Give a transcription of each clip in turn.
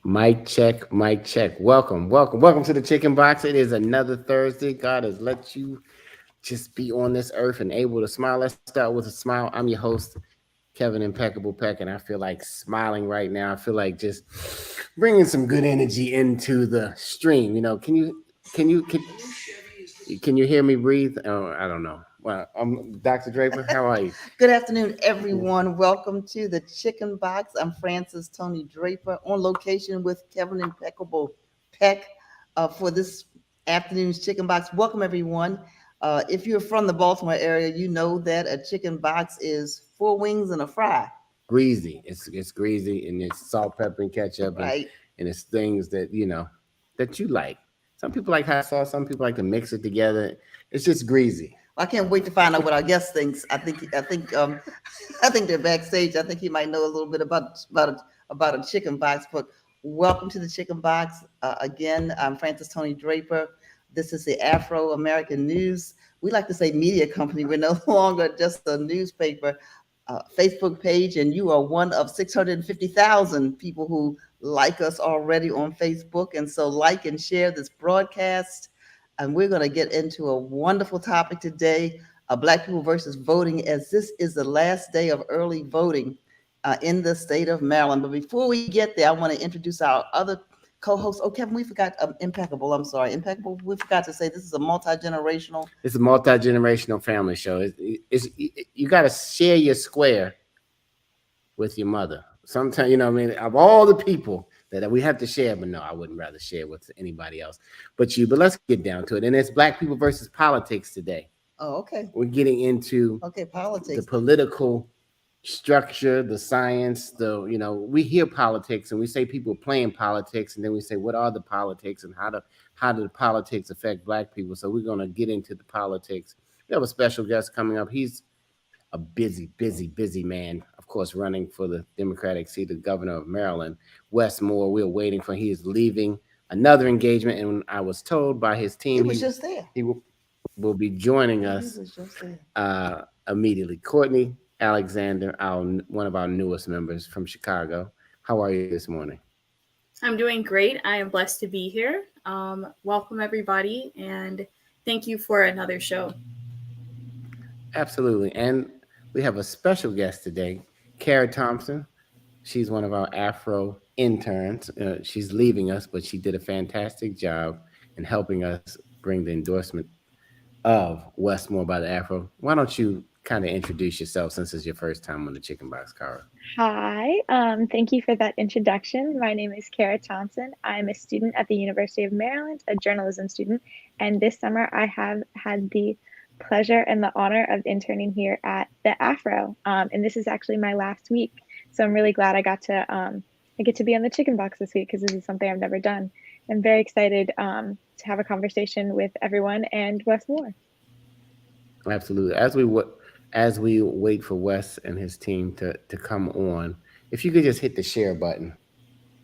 Mic check, mic check. Welcome to the Chicken Box. It is another Thursday. God has let you just be on this earth and able to smile. Let's start with a smile. I'm your host, Kevin Impeccable Peck, and I feel like smiling right now. I feel like just bringing some good energy into the stream. Can you can, can you hear me breathe? Oh, I don't know. Well, I'm Dr. Draper. How are you? Good afternoon, everyone. Welcome to the Chicken Box. I'm Francis Tony Draper on location with Kevin Impeccable Peck for this afternoon's Chicken Box. Welcome, everyone. If you're from the Baltimore area, you know that a chicken box is four wings and a fry. Greasy. It's greasy and it's salt, pepper, and ketchup, Right. and it's things that that you like. Some people like hot sauce. Some people like to mix it together. It's just greasy. I can't wait to find out what our guest thinks. I think they're backstage. I think he might know a little bit about a chicken box. But welcome to the Chicken Box. Again, I'm Francis Tony Draper. This is the Afro American News. We like to say media company. We're no longer just a newspaper. Facebook page, and you are one of 650,000 people who like us already on Facebook. And so, like and share this broadcast. And we're going to get into a wonderful topic today, Black people versus voting, as this is the last day of early voting in the state of Maryland. But before we get there, I want to introduce our other co-host. Oh, Kevin, we forgot Impeccable. I'm sorry, Impeccable. We forgot to say this is a multi-generational. It's a multi-generational family show. You got to share your square with your mother. Sometimes, of all the people that we have to share, but no, I wouldn't rather share with anybody else but you. But let's get down to it. And it's Black people versus politics today. Oh, okay. We're getting into politics, the political structure, the science, we hear politics and we say people playing politics, and then we say, what are the politics and how do the politics affect Black people? So we're going to get into the politics. We have a special guest coming up. He's a busy man, of course, running for the Democratic seat of governor of Maryland, Wes Moore. We're waiting for, he is leaving another engagement, and I was told by his team he was just there. He will be joining us immediately. Courtney Alexander, one of our newest members from Chicago. How are you this morning? I'm doing great. I am blessed to be here. Welcome, everybody, and thank you for another show. Absolutely. And we have a special guest today, Kara Thompson. She's one of our Afro interns. She's leaving us, but she did a fantastic job in helping us bring the endorsement of Wes Moore by the Afro. Why don't you kind of introduce yourself since it's your first time on the Chicken Box, Kara? Hi, thank you for that introduction. My name is Kara Thompson. I'm a student at the University of Maryland, a journalism student, and this summer I have had the pleasure and the honor of interning here at the Afro, and this is actually my last week, so I'm really glad I get to be on the Chicken Box this week, because this is something I've never done. I'm very excited to have a conversation with everyone and Wes Moore. Absolutely. As we wait for Wes and his team to come on, if you could just hit the share button.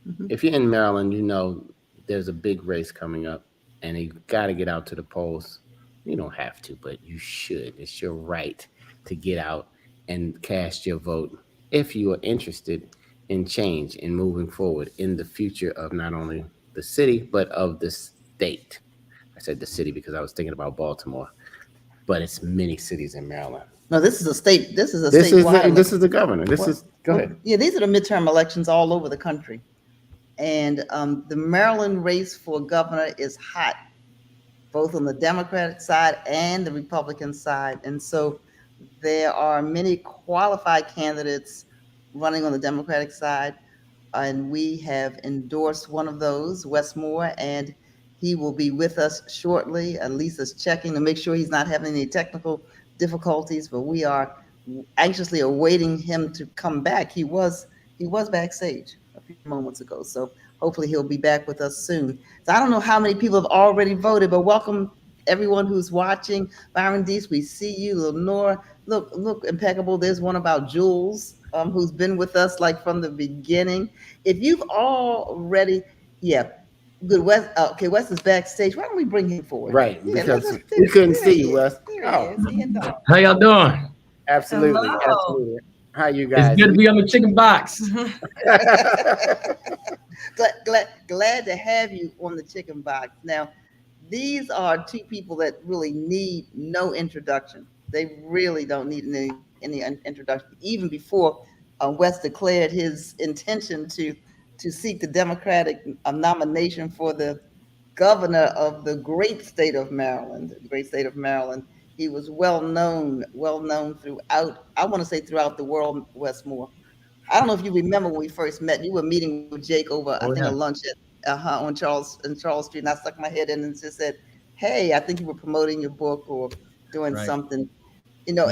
Mm-hmm. If you're in Maryland, there's a big race coming up, and you got to get out to the polls. You don't have to, but you should. It's your right to get out and cast your vote if you are interested in change and moving forward in the future of not only the city, but of the state. I said the city because I was thinking about Baltimore, but it's many cities in Maryland. No, this is a state. This is this is the governor. Go ahead. Yeah, these are the midterm elections all over the country, and the Maryland race for governor is hot, both on the Democratic side and the Republican side. And so there are many qualified candidates running on the Democratic side. And we have endorsed one of those, Wes Moore, and he will be with us shortly. And Lisa's checking to make sure he's not having any technical difficulties, but we are anxiously awaiting him to come back. He was backstage a few moments ago. So hopefully he'll be back with us soon. So I don't know how many people have already voted, but welcome everyone who's watching. Byron Deese, we see you. Lenore, look, Impeccable. There's one about Jules, who's been with us like from the beginning. If you've already, good. Wes, okay, Wes is backstage. Why don't we bring him forward? Right, because we couldn't see you, Wes. How y'all doing? Absolutely. How you guys? It's good to be on the Chicken Box. Glad to have you on the Chicken Box. Now, these are two people that really need no introduction. They really don't need any introduction. Even before West declared his intention to seek the Democratic nomination for the governor of the great state of Maryland, he was well known throughout, I want to say throughout the world, Westmore. I don't know if you remember when we first met. You were meeting with Jake over, I think, a lunch at on Charles Street, and I stuck my head in and just said, "Hey, I think you were promoting your book or doing something, you know."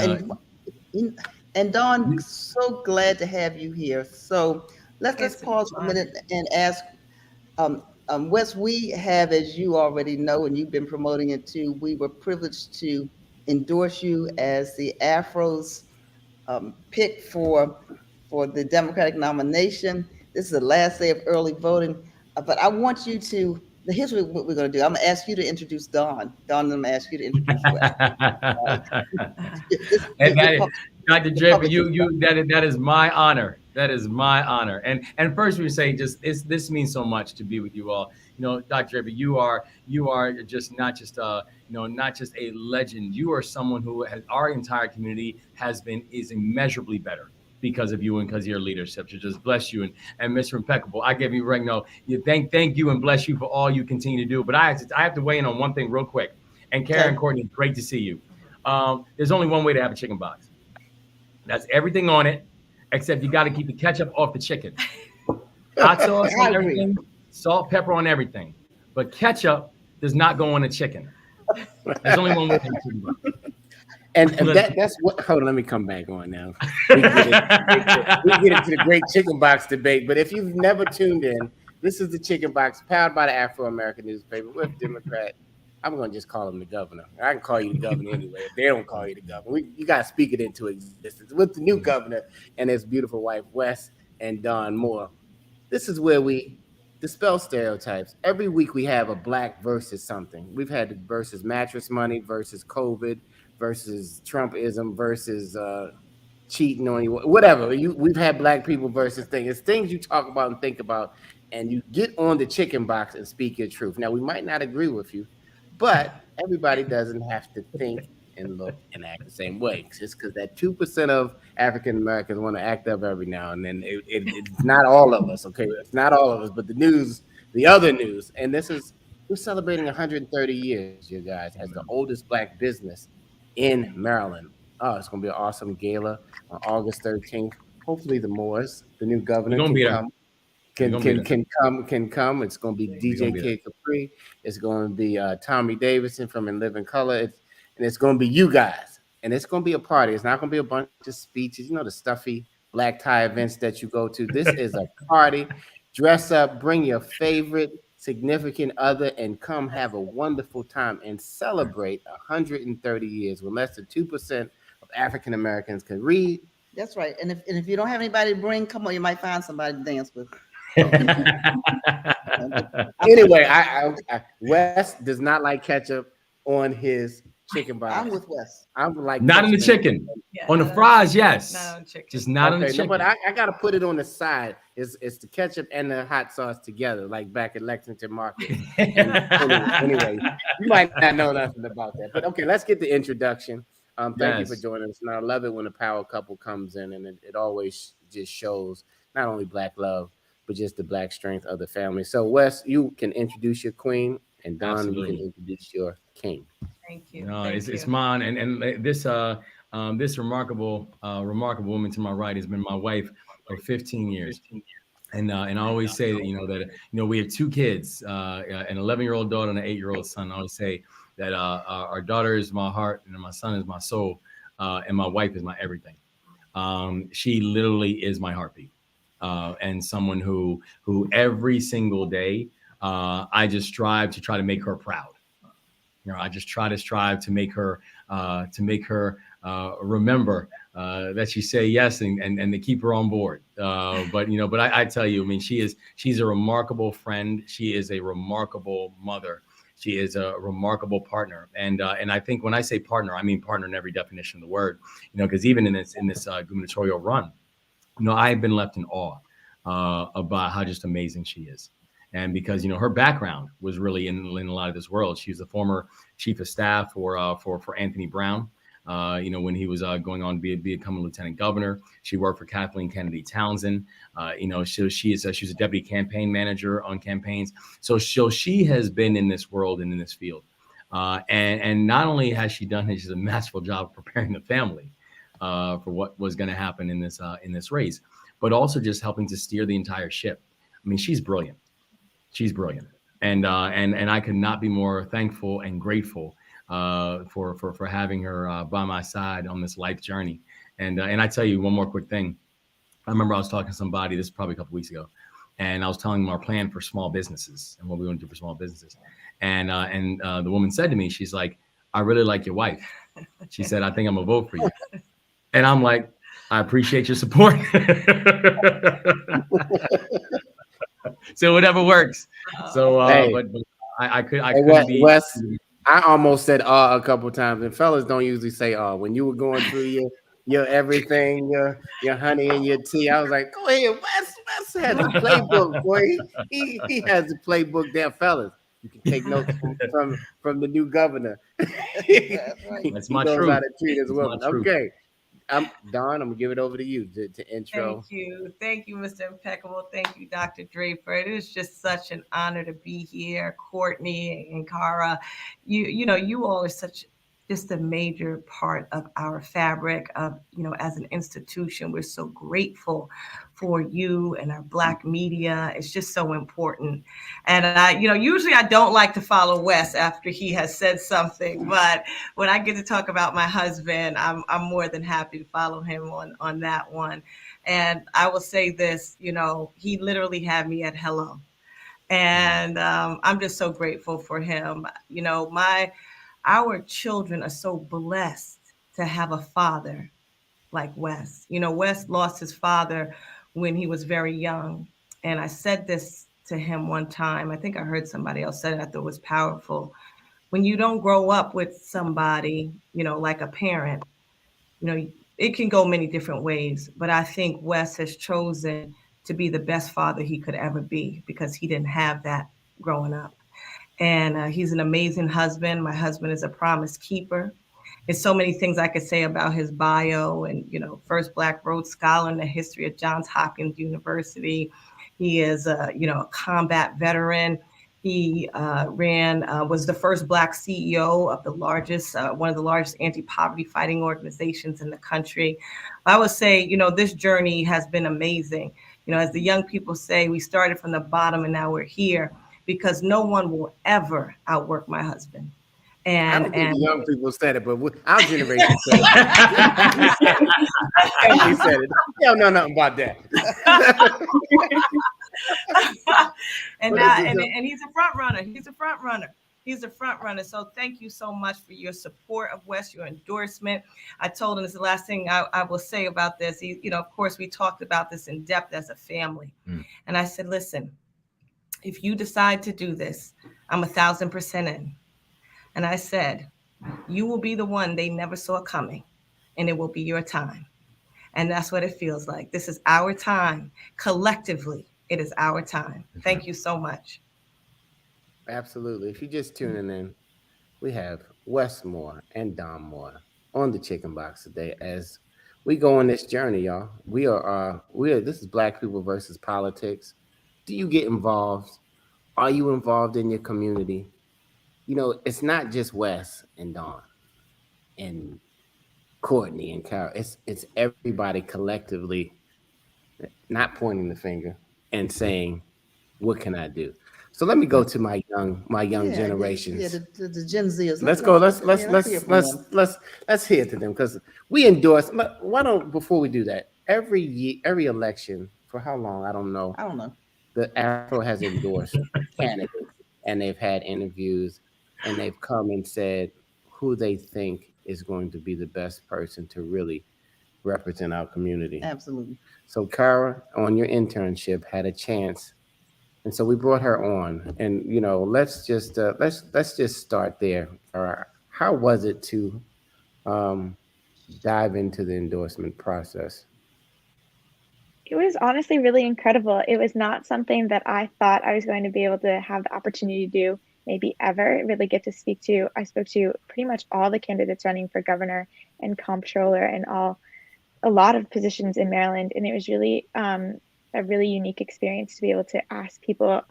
And Dawn, so glad to have you here. So let's pause for a minute and ask, Wes. We have, as you already know, and you've been promoting it too. We were privileged to endorse you as the Afro's pick for the Democratic nomination. This is the last day of early voting, but I want you to. Here's what we're going to do. I'm going to ask you to introduce Dawn. Dawn, I'm going to ask you to introduce Wes. Dr. Draper, that is my honor. That is my honor. And first we say this means so much to be with you all. You know, Dr. Draper, you are just not just a legend. You are someone who our entire community is immeasurably better because of you and because of your leadership. To just bless you and Mr. Impeccable. I give you right now. You thank you and bless you for all you continue to do. But I have to weigh in on one thing real quick. And Karen, Courtney, great to see you. There's only one way to have a chicken box. That's everything on it, except you got to keep the ketchup off the chicken. Hot sauce on everything, salt, pepper on everything. But ketchup does not go on a chicken. There's only one way to have a chicken box. And that's what. Hold on, let me come back on now. We get into the great chicken box debate. But if you've never tuned in, this is the Chicken Box, powered by the Afro-American newspaper with Democrat. I'm going to just call him the governor. I can call you the governor anyway. If they don't call you the governor, you got to speak it into existence with the new governor and his beautiful wife, Wes and Dawn Moore. This is where we dispel stereotypes. Every week we have a black versus something. We've had versus mattress money, versus COVID, versus Trumpism, versus cheating on you, whatever. We've had black people versus things. It's things you talk about and think about, and you get on the Chicken Box and speak your truth. Now, we might not agree with you, but everybody doesn't have to think and look and act the same way. Just because that 2% of African Americans want to act up every now and then, it's not all of us, okay? It's not all of us, but the other news. And we're celebrating 130 years, you guys, as the oldest black business in Maryland. Oh, it's going to be an awesome gala on August 13th. Hopefully the Moores, the new governor, can come. It's going to be DJ Kid Capri. It's going to be Tommy Davidson from In Living Color. And it's going to be you guys. And it's going to be a party. It's not going to be a bunch of speeches. You know, the stuffy black tie events that you go to. This is a party. Dress up, bring your favorite significant other, and come have a wonderful time and celebrate 130 years when less than 2% of African Americans can read. That's right. And if you don't have anybody to bring, come on, you might find somebody to dance with. Anyway, Wes does not like ketchup on his chicken box. I'm with Wes. I'm like not on the chicken. On the fries, yes. Not on chicken. Just not on the chicken. No, but I got to put it on the side. It's the ketchup and the hot sauce together, like back at Lexington Market. Anyway, you might not know nothing about that. But okay, let's get the introduction. Thank you for joining us. And I love it when a power couple comes in, and it always just shows not only black love, but just the black strength of the family. So, Wes, you can introduce your queen, and Don, you can introduce your king. Thank you. No, it's mine, and this remarkable woman to my right has been my wife for 15 years. And I always say that we have two kids, an 11-year-old daughter and an 8-year-old son. I always say that our daughter is my heart and my son is my soul, and my wife is my everything. She literally is my heartbeat, and someone who every single day I just strive to try to make her proud. I just strive to make her remember that she say yes and to keep her on board. But I tell you, I mean, she's a remarkable friend. She is a remarkable mother. She is a remarkable partner. And I think when I say partner, I mean partner in every definition of the word, because even in this gubernatorial run, I've been left in awe about how just amazing she is. And because, you know, her background was really in a lot of this world. She was the former chief of staff for Anthony Brown. You know, when he was going on to become a lieutenant governor. She worked for Kathleen Kennedy Townsend. You know, she was a deputy campaign manager on campaigns. So she has been in this world and in this field. And not only has she done it, she's a masterful job of preparing the family for what was going to happen in this race, but also just helping to steer the entire ship. I mean, she's brilliant. She's brilliant. And I could not be more thankful and grateful for having her by my side on this life journey. And I tell you one more quick thing. I remember I was talking to somebody, this is probably a couple weeks ago, and I was telling them our plan for small businesses and what we want to do for small businesses. And the woman said to me, she's like, "I really like your wife." She said, "I think I'm gonna vote for you." And I'm like, "I appreciate your support." So whatever works. So, Hey. but I Hey, couldn't be. Wes, I almost said a couple times, and fellas don't usually say when you were going through your everything, your honey and your tea. I was like, go ahead, Wes has a playbook, boy. He has a playbook there, fellas. You can take notes from the new governor. That's my he knows truth. how to treat his That's my woman. truth. Okay. Don, I'm gonna give it over to you to intro. Thank you, Mr. Impeccable. Thank you, Dr. Draper. It is just such an honor to be here. Courtney and Cara, you know, you all are just a major part of our fabric of, you know, as an institution. We're so grateful for you and our Black media. It's just so important. And you know, usually I don't like to follow Wes after he has said something, but when I get to talk about my husband, I'm more than happy to follow him on that one. And I will say this, you know, he literally had me at hello. And I'm just so grateful for him. You know, our children are so blessed to have a father like Wes. You know, Wes lost his father when he was very young. And I said this to him one time. I think I heard somebody else say it. I thought it was powerful. When you don't grow up with somebody, you know, like a parent, you know, it can go many different ways. But I think Wes has chosen to be the best father he could ever be because he didn't have that growing up. And he's an amazing husband. My husband is a promise keeper. There's so many things I could say about his bio and, you know, first Black Rhodes Scholar in the history of Johns Hopkins University. He is, you know, a combat veteran. He was the first Black CEO of one of the largest anti-poverty fighting organizations in the country. I would say, you know, this journey has been amazing. You know, as the young people say, we started from the bottom and now we're here because no one will ever outwork my husband. I don't think the young people said it, but our generation said it. We said it. They don't know nothing about that. and he's a front runner. He's a front runner. So thank you so much for your support of Wes, your endorsement. I told him this is the last thing I will say about this. You know, of course, we talked about this in depth as a family. And I said, listen, if you decide to do this, I'm 1,000% in. And I said, you will be the one they never saw coming, and it will be your time. And that's what it feels like. This is our time. Collectively, it is our time. Thank you so much. Absolutely. If you're just tuning in, we have Wes Moore and Don Moore on the Chicken Box today as we go on this journey, y'all. We are this is Black People versus Politics. Do you get involved? Are you involved in your community? You know, it's not just Wes and Dawn and Courtney and Carol. It's everybody collectively not pointing the finger and saying, "What can I do?" So let me go to my young generations. Yeah, the Gen Zers. Let's go. Let's hear to them because we endorse. Why don't before we do that? Every year, every election for how long? I don't know. The Afro has endorsed candidates, and they've had interviews. And they've come and said who they think is going to be the best person to really represent our community. Absolutely. So Cara, on your internship, had a chance, and so we brought her on. And you know, let's just start there. Cara, how was it to dive into the endorsement process? It was honestly really incredible. It was not something that I thought I was going to be able to have the opportunity to do maybe ever. Really get to speak to. I spoke to pretty much all the candidates running for governor and comptroller and a lot of positions in Maryland, and it was really a really unique experience to be able to ask people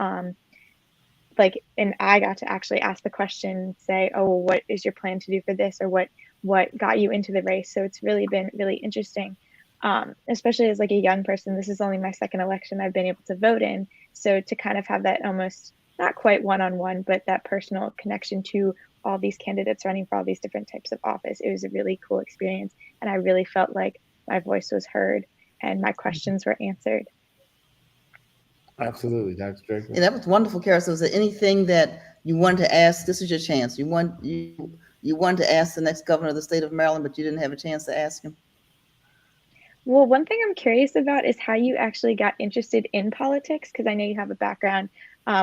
like, and I got to actually ask the question, say, oh, well, what is your plan to do for this, or what got you into the race? So it's really been really interesting, especially as like a young person. This is only my second election I've been able to vote in, so to kind of have that almost not quite one-on-one, but that personal connection to all these candidates running for all these different types of office, it was a really cool experience, and I really felt like my voice was heard and my questions were answered. Absolutely, Dr. Draper. Yeah, that was wonderful, Kara. So is there anything that you wanted to ask? This is your chance. You wanted to ask the next governor of the state of Maryland, but you didn't have a chance to ask him? Well, one thing I'm curious about is how you actually got interested in politics, because I know you have a background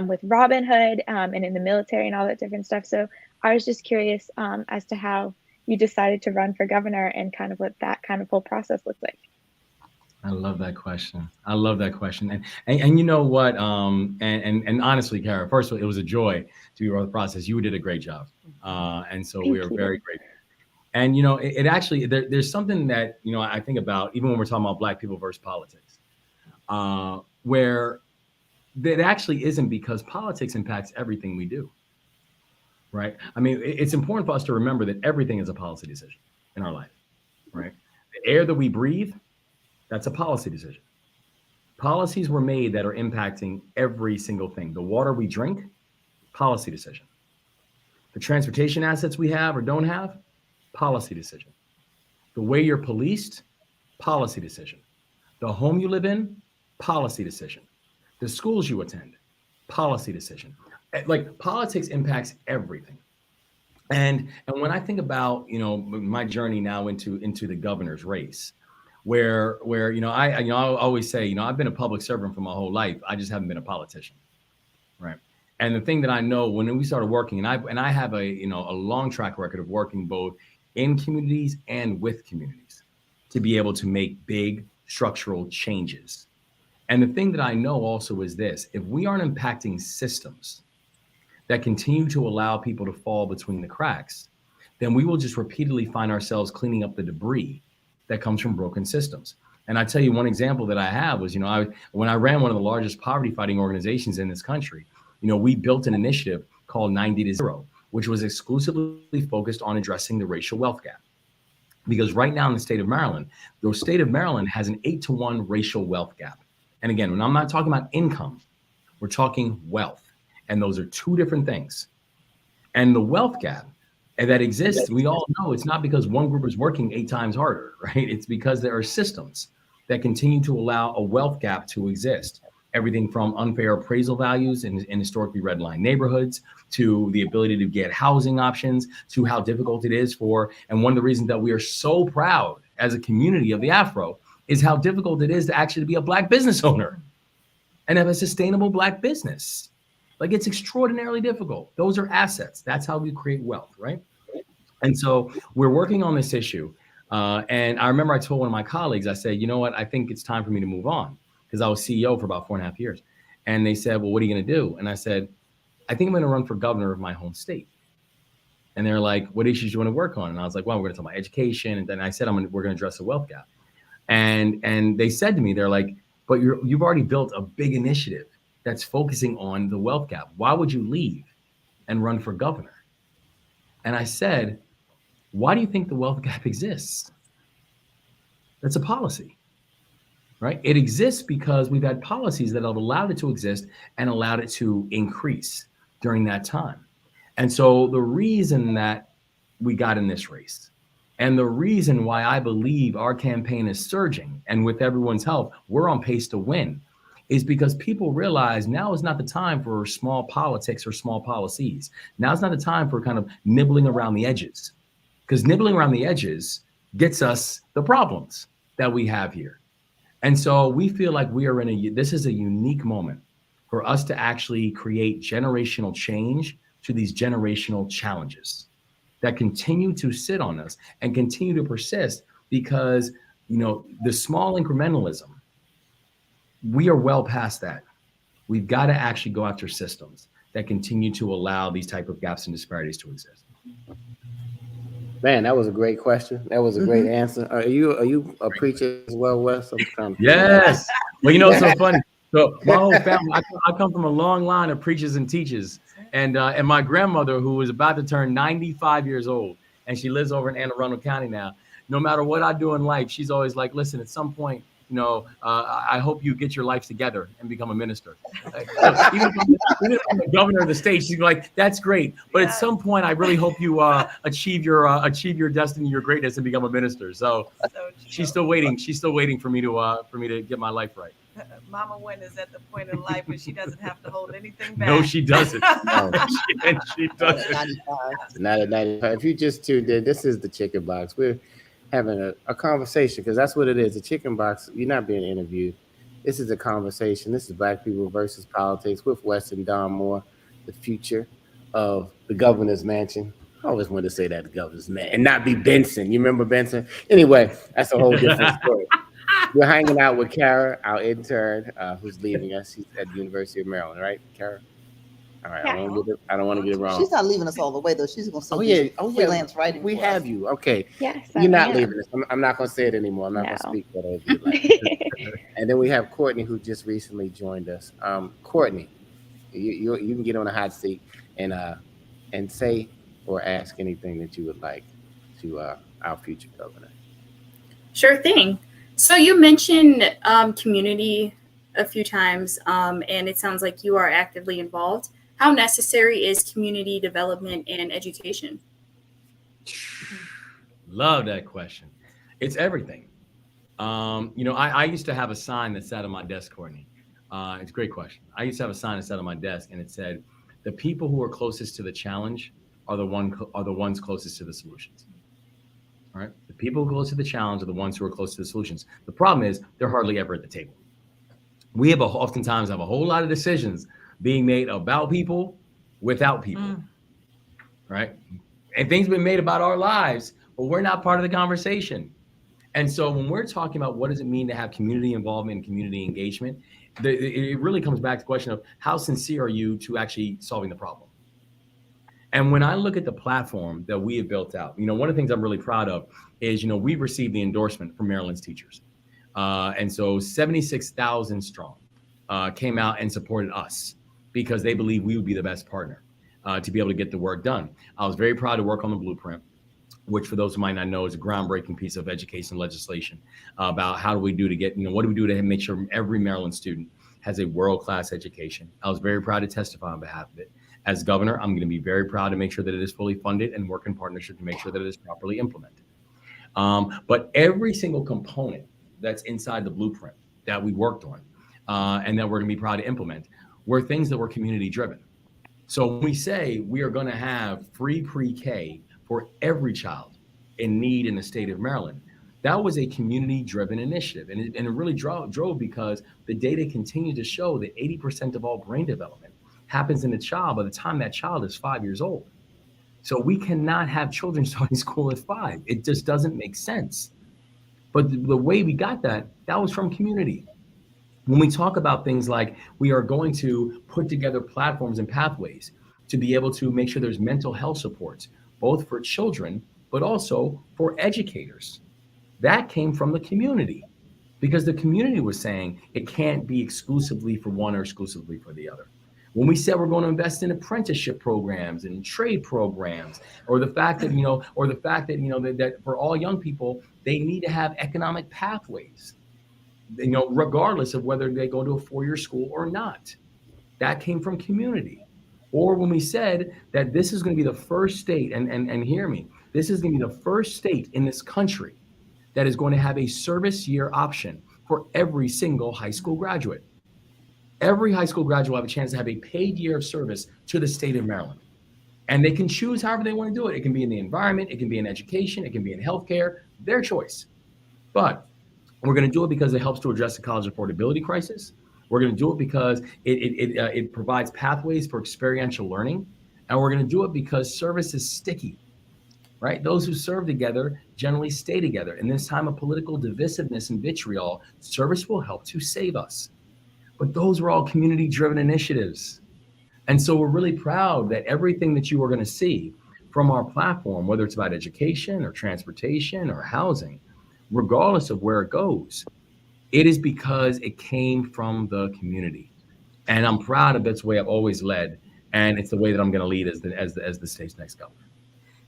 with Robin Hood and in the military and all that different stuff. So I was just curious as to how you decided to run for governor and kind of what that kind of whole process looked like. I love that question. I love that question. And you know what? And honestly, Kara, first of all, it was a joy to be part of the process. You did a great job. And so we are very grateful. And, you know, it actually, there's something that, you know, I think about, even when we're talking about Black people versus politics, where that actually isn't, because politics impacts everything we do, right? I mean, it's important for us to remember that everything is a policy decision in our life, right? The air that we breathe, that's a policy decision. Policies were made that are impacting every single thing. The water we drink, policy decision. The transportation assets we have or don't have, policy decision. The way you're policed, policy decision. The home you live in, policy decision. The schools you attend, policy decision. Like, politics impacts everything. And when I think about, you know, my journey now into the governor's race, where you know, I always say, you know, I've been a public servant for my whole life. I just haven't been a politician, right? And the thing that I know, when we started working, and I have a long track record of working both in communities and with communities to be able to make big structural changes. And the thing that I know also is this: if we aren't impacting systems that continue to allow people to fall between the cracks, then we will just repeatedly find ourselves cleaning up the debris that comes from broken systems. And I tell you, one example that I have was, you know, when I ran one of the largest poverty fighting organizations in this country, you know, we built an initiative called 90 to 0, which was exclusively focused on addressing the racial wealth gap. Because right now in the state of Maryland, the state of Maryland has an 8-to-1 racial wealth gap. And again, when I'm not talking about income, we're talking wealth. And those are two different things. And the wealth gap that exists, we all know it's not because one group is working 8 times harder, right? It's because there are systems that continue to allow a wealth gap to exist. Everything from unfair appraisal values in historically red line neighborhoods, to the ability to get housing options, to how difficult it is and one of the reasons that we are so proud as a community of the Afro is how difficult it is to actually be a Black business owner and have a sustainable Black business. Like, it's extraordinarily difficult. Those are assets. That's how we create wealth, right? And so we're working on this issue. And I remember I told one of my colleagues, I said, you know what, I think it's time for me to move on, because I was CEO for about 4.5 years. And they said, well, what are you going to do? And I said, I think I'm going to run for governor of my home state. And they're like, what issues do you want to work on? And I was like, well, we're going to talk about education. And then I said, we're going to address the wealth gap. And they said to me, they're like, but you've already built a big initiative that's focusing on the wealth gap. Why would you leave and run for governor? And I said, why do you think the wealth gap exists? That's a policy, right? It exists because we've had policies that have allowed it to exist and allowed it to increase during that time. And so the reason that we got in this race, and the reason why I believe our campaign is surging, and with everyone's help, we're on pace to win, is because people realize now is not the time for small politics or small policies. Now is not the time for kind of nibbling around the edges, because nibbling around the edges gets us the problems that we have here. And so we feel like we are this is a unique moment for us to actually create generational change to these generational challenges that continue to sit on us and continue to persist, because, you know, the small incrementalism we are well past that. We've got to actually go after systems that continue to allow these type of gaps and disparities to exist. Man, that was a great question. That was a great answer. Are you a preacher as well, Wes? I'm trying to figure that out. Yes. Well, you know, it's so funny. So my whole family, I come from a long line of preachers and teachers, and my grandmother, who was about to turn 95 years old, and she lives over in Anne Arundel County now. No matter what I do in life, she's always like, listen, at some point, you know, I hope you get your life together and become a minister. Even if I'm the governor of the state, she's like, that's great. But at some point, I really hope you achieve your destiny, your greatness, and become a minister. So she's still waiting. She's still waiting for me to get my life right. Mama Wen is at the point in life where she doesn't have to hold anything back. No, she doesn't. No, she doesn't. Not at 95. If you just tuned in, this is the Chicken Box. We're having a conversation, because that's what it is. The Chicken Box, you're not being interviewed. This is a conversation. This is Black People versus Politics with Wes and Don Moore, the future of the governor's mansion. I always wanted to say that, the governor's mansion, and not be Benson. You remember Benson? Anyway, that's a whole different story. We're hanging out with Kara, our intern, who's leaving us. She's at the University of Maryland, right, Kara? All right, Yeah. I don't want to get it wrong. She's not leaving us all the way, though. She's going to freelance writing. We for have us. you. Okay. Yes, You're not am. leaving us. I'm not going to say it anymore. I'm not going to No. speak for those of you. And then we have Courtney, who just recently joined us. Courtney, you can get on a hot seat and say or ask anything that you would like to our future governor. Sure thing. So you mentioned community a few times, and it sounds like you are actively involved. How necessary is community development and education? Love that question. It's everything. You know, I used to have a sign that sat on my desk, Courtney. It's a great question. I used to have a sign that sat on my desk, and it said, "The people who are closest to the challenge are the ones closest to the solutions." All right. The people who are close to the challenge are the ones who are close to the solutions. The problem is they're hardly ever at the table. We oftentimes have a whole lot of decisions being made about people without people, right? And things been made about our lives, but we're not part of the conversation. And so when we're talking about what does it mean to have community involvement and community engagement, it really comes back to the question of how sincere are you to actually solving the problem? And when I look at the platform that we have built out, you know, one of the things I'm really proud of is, you know, we've received the endorsement from Maryland's teachers. And so 76,000 strong came out and supported us because they believe we would be the best partner to be able to get the work done. I was very proud to work on the blueprint, which for those who might not know is a groundbreaking piece of education legislation about how do we do to get, you know, what do we do to make sure every Maryland student has a world-class education. I was very proud to testify on behalf of it. As governor, I'm going to be very proud to make sure that it is fully funded and work in partnership to make sure that it is properly implemented. But every single component that's inside the blueprint that we worked on and that we're going to be proud to implement were things that were community driven. So when we say we are going to have free pre-K for every child in need in the state of Maryland, that was a community driven initiative. And it really drove because the data continued to show that 80% of all brain development happens in a child by the time that child is 5 years old. So we cannot have children starting school at 5. It just doesn't make sense. But the way we got that was from community. When we talk about things like we are going to put together platforms and pathways to be able to make sure there's mental health supports, both for children, but also for educators. That came from the community because the community was saying it can't be exclusively for one or exclusively for the other. When we said we're going to invest in apprenticeship programs and trade programs, or the fact that, that for all young people, they need to have economic pathways, you know, regardless of whether they go to a 4-year school or not. That came from community. Or when we said that this is going to be the first state, and hear me, this is going to be the first state in this country that is going to have a service year option for every single high school graduate. Every high school graduate will have a chance to have a paid year of service to the state of Maryland. And they can choose however they want to do it. It can be in the environment, it can be in education, it can be in healthcare, their choice. But we're going to do it because it helps to address the college affordability crisis. We're going to do it because it provides pathways for experiential learning. And we're going to do it because service is sticky, right? Those who serve together generally stay together. In this time of political divisiveness and vitriol, service will help to save us. but those were all community-driven initiatives. And so we're really proud that everything that you are going to see from our platform, whether it's about education or transportation or housing, regardless of where it goes, it is because it came from the community. And I'm proud of that's the way I've always led. And it's the way that I'm going to lead as the state's next governor.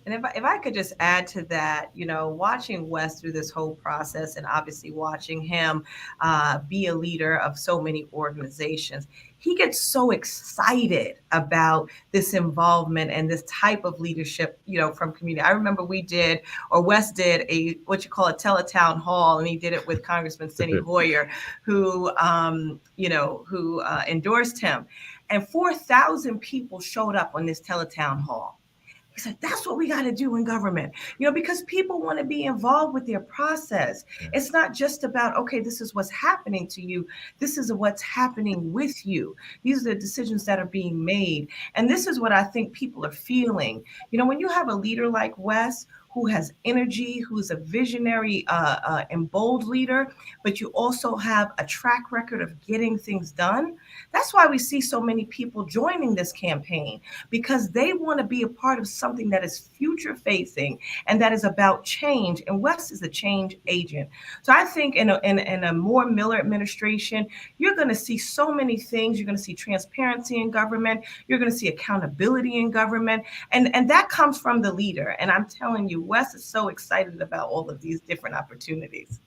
And if I could just add to that, watching Wes through this whole process and obviously watching him be a leader of so many organizations, he gets so excited about this involvement and this type of leadership, from community. I remember Wes did a teletown hall, and he did it with Congressman Steny Hoyer, who endorsed him. And 4,000 people showed up on this teletown hall. He said, that's what we got to do in government, because people want to be involved with their process. It's not just about, okay, this is what's happening to you. This is what's happening with you. These are the decisions that are being made. And this is what I think people are feeling. When you have a leader like Wes, who has energy, who's a visionary and bold leader, but you also have a track record of getting things done. That's why we see so many people joining this campaign, because they want to be a part of something that is future facing and that is about change. And Wes is a change agent. So I think in a more Miller administration, you're going to see so many things. You're going to see transparency in government. You're going to see accountability in government. And that comes from the leader. And I'm telling you, Wes is so excited about all of these different opportunities.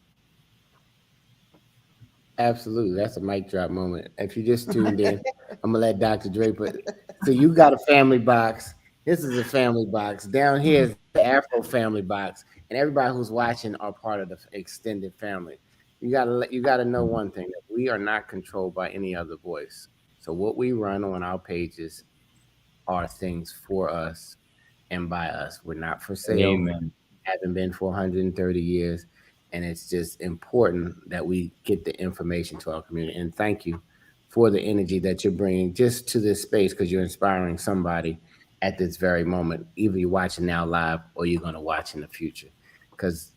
Absolutely. That's a mic drop moment. If you just tuned in, I'm going to let Dr. Draper. So you got a family box. This is a family box. Down here is the Afro family box. And everybody who's watching are part of the extended family. You got to know one thing, that we are not controlled by any other voice. So what we run on our pages are things for us and by us. We're not for sale. Amen. Haven't been for 130 years. And it's just important that we get the information to our community. And thank you for the energy that you're bringing just to this space, because you're inspiring somebody at this very moment. Either you're watching now live or you're going to watch in the future. Because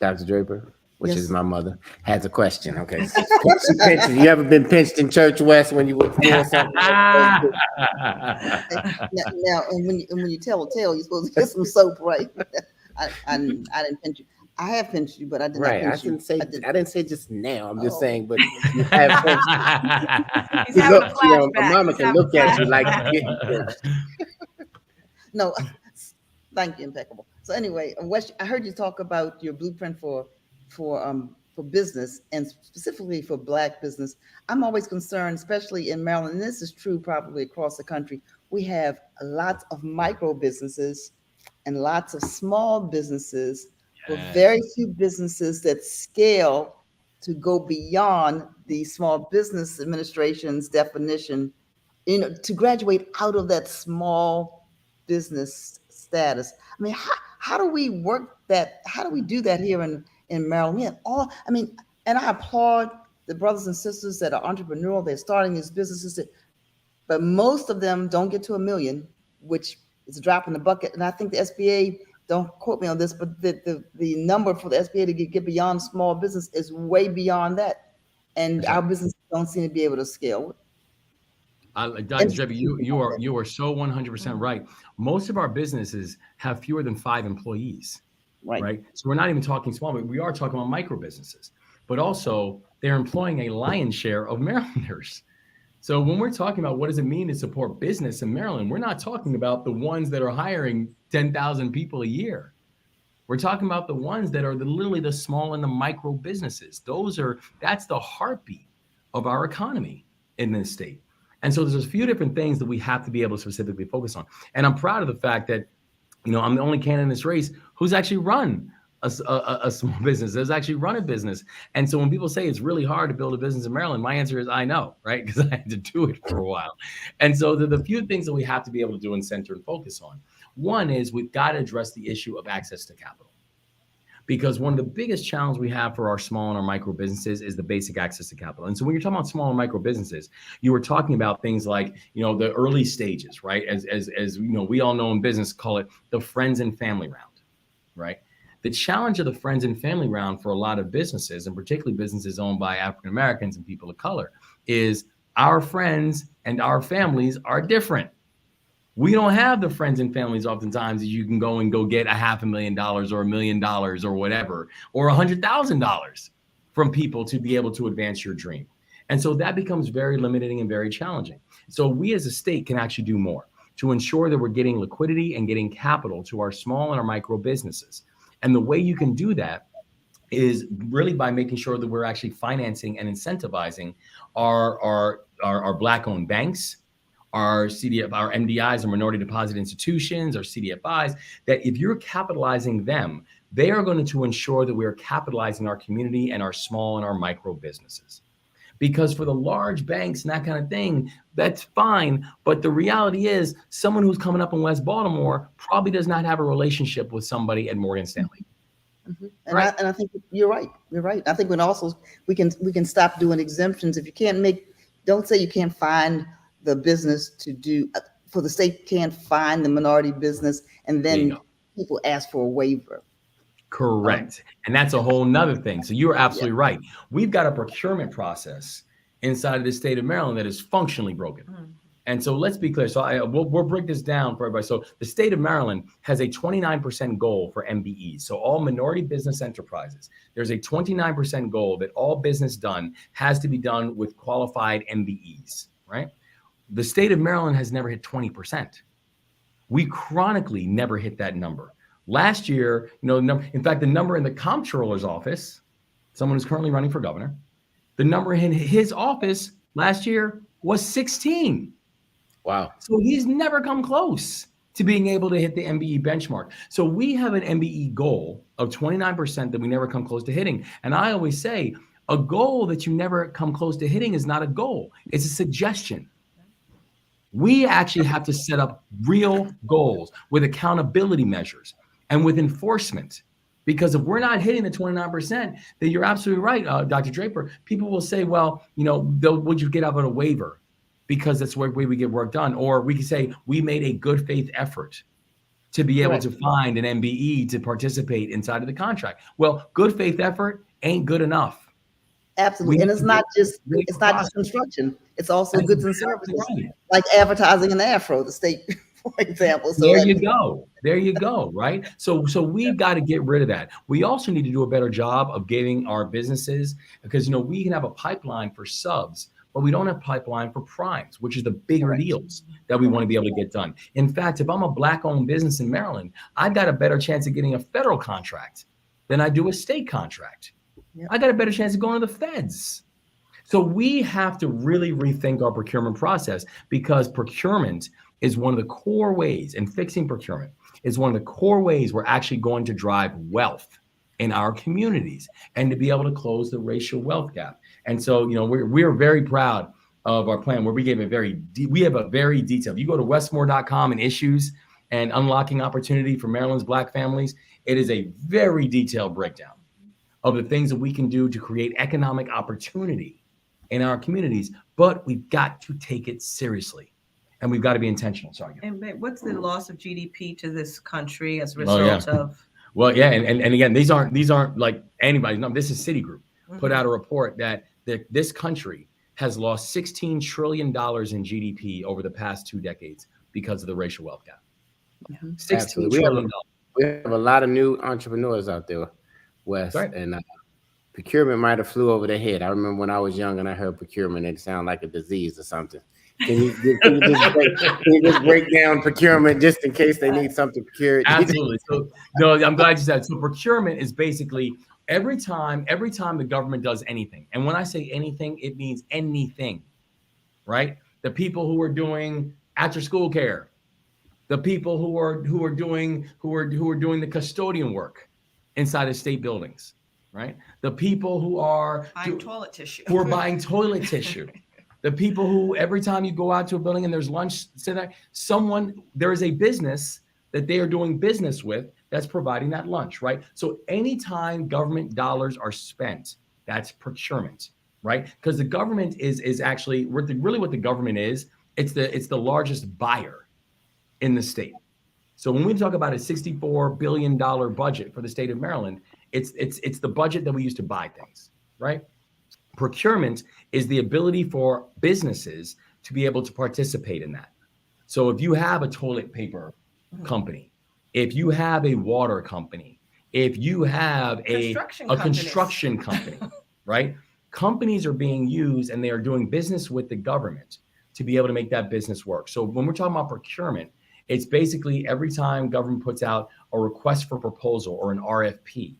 Dr. Draper, which is my mother, has a question. Okay. You ever been pinched in church, West, when you were doing something? Now, and when you tell a tale, you're supposed to get some soap, right? I didn't pinch you. I have pinched you, but I did not pinch you. I didn't say just now. I'm just saying, but you have pinched He's having a flashback. A mama can look at you like you're getting pinched. No, thank you, impeccable. So anyway, Wes, I heard you talk about your blueprint for business, and specifically for Black business. I'm always concerned, especially in Maryland, and this is true probably across the country. We have lots of micro businesses and lots of small businesses, but very few businesses that scale to go beyond the Small Business Administration's definition, to graduate out of that small business status. I mean, how do we work that? How do we do that here in Maryland? We have and I applaud the brothers and sisters that are entrepreneurial. They're starting these businesses, but most of them don't get to $1 million, which is a drop in the bucket. And I think the SBA, don't quote me on this, but the number for the SBA to get beyond small business is way beyond that. And our businesses don't seem to be able to scale. Dr. Draper, you are so 100% right. Most of our businesses have fewer than 5 employees, right? So we're not even talking small, but we are talking about micro businesses. But also, they're employing a lion's share of Marylanders. So when we're talking about what does it mean to support business in Maryland, we're not talking about the ones that are hiring 10,000 people a year. We're talking about the ones that are literally the small and the micro businesses. That's the heartbeat of our economy in this state. And so there's a few different things that we have to be able to specifically focus on. And I'm proud of the fact that, I'm the only candidate in this race who's actually run a small business, has actually run a business. And so when people say it's really hard to build a business in Maryland, my answer is I know, right? Because I had to do it for a while. And so the few things that we have to be able to do and center and focus on. One is we've got to address the issue of access to capital. Because one of the biggest challenges we have for our small and our micro businesses is the basic access to capital. And so when you're talking about small and micro businesses, you were talking about things like, the early stages, right? As we all know in business, call it the friends and family round, right? The challenge of the friends and family round for a lot of businesses, and particularly businesses owned by African Americans and people of color, is our friends and our families are different. We don't have the friends and families oftentimes that you can go and go get $500,000 or $1 million or whatever, or $100,000 from people to be able to advance your dream. And so that becomes very limiting and very challenging. So we as a state can actually do more to ensure that we're getting liquidity and getting capital to our small and our micro businesses. And the way you can do that is really by making sure that we're actually financing and incentivizing our Black-owned banks, our MDIs, or minority deposit institutions, our CDFIs, that if you're capitalizing them, they are going to ensure that we're capitalizing our community and our small and our micro businesses. Because for the large banks and that kind of thing, that's fine. But the reality is someone who's coming up in West Baltimore probably does not have a relationship with somebody at Morgan Stanley. Mm-hmm. And, right. I think you're right. You're right. I think we can stop doing exemptions. If you can't don't say you can't find the business to do, for the state can't find the minority business, and then people ask for a waiver. Correct. And that's a whole nother thing. So you're absolutely right. We've got a procurement process inside of the state of Maryland that is functionally broken. Mm-hmm. And so let's be clear. So we'll break this down for everybody. So the state of Maryland has a 29% goal for MBEs. So all minority business enterprises, there's a 29% goal that all business done has to be done with qualified MBEs, right? The state of Maryland has never hit 20%. We chronically never hit that number. Last year, in fact, the number in the comptroller's office, someone who's currently running for governor, the number in his office last year was 16. Wow. So he's never come close to being able to hit the MBE benchmark. So we have an MBE goal of 29% that we never come close to hitting. And I always say a goal that you never come close to hitting is not a goal. It's a suggestion. We actually have to set up real goals with accountability measures and with enforcement. Because if we're not hitting the 29%, then you're absolutely right, Dr. Draper. People will say, well, would you get out of a waiver? Because that's the way we get work done. Or we can say we made a good faith effort to be able to find an MBE to participate inside of the contract. Well, good faith effort ain't good enough. Absolutely. And it's not just construction. It's also goods and services, like advertising and afro, the state, for example. So there you go. Right. So we've got to get rid of that. We also need to do a better job of getting our businesses, because, we can have a pipeline for subs, but we don't have pipeline for primes, which is the bigger deals that we want to be able to get done. In fact, if I'm a Black-owned business in Maryland, I've got a better chance of getting a federal contract than I do a state contract. Yep. I got a better chance of going to the feds. So we have to really rethink our procurement process, because procurement is one of the core ways, and fixing procurement is one of the core ways we're actually going to drive wealth in our communities and to be able to close the racial wealth gap. And so, we're very proud of our plan, where we have a very detailed. You go to westmore.com and issues and unlocking opportunity for Maryland's Black families. It is a very detailed breakdown of the things that we can do to create economic opportunity in our communities, but we've got to take it seriously, and we've got to be intentional. Sorry. And what's the loss of GDP to this country as a result of? Well, yeah, and again, these aren't like anybody's number. This is Citigroup put out a report that this country has lost $16 trillion in GDP over the past 2 decades because of the racial wealth gap. $16 trillion. We have a lot of new entrepreneurs out there, Wes, and procurement might have flew over their head. I remember when I was young and I heard procurement, it sounded like a disease or something. Can you just break down procurement just in case they need something procured? Absolutely. So, no, I'm glad you said. So procurement is basically every time the government does anything. And when I say anything, it means anything, right? The people who are doing after school care, the people who are doing the custodian work inside of state buildings, right? The people who are buying toilet tissue. Who are buying toilet tissue. The people who every time you go out to a building and there's lunch, there is a business that they are doing business with that's providing that lunch, right? So anytime government dollars are spent, that's procurement, right? Because the government is actually really what the government is. It's the largest buyer in the state. So when we talk about a $64 billion budget for the state of Maryland, it's the budget that we use to buy things, right? Procurement is the ability for businesses to be able to participate in that. So if you have a toilet paper company, if you have a water company, if you have a construction company, right? Companies are being used and they are doing business with the government to be able to make that business work. So when we're talking about procurement, it's basically every time government puts out a request for proposal or an RFP,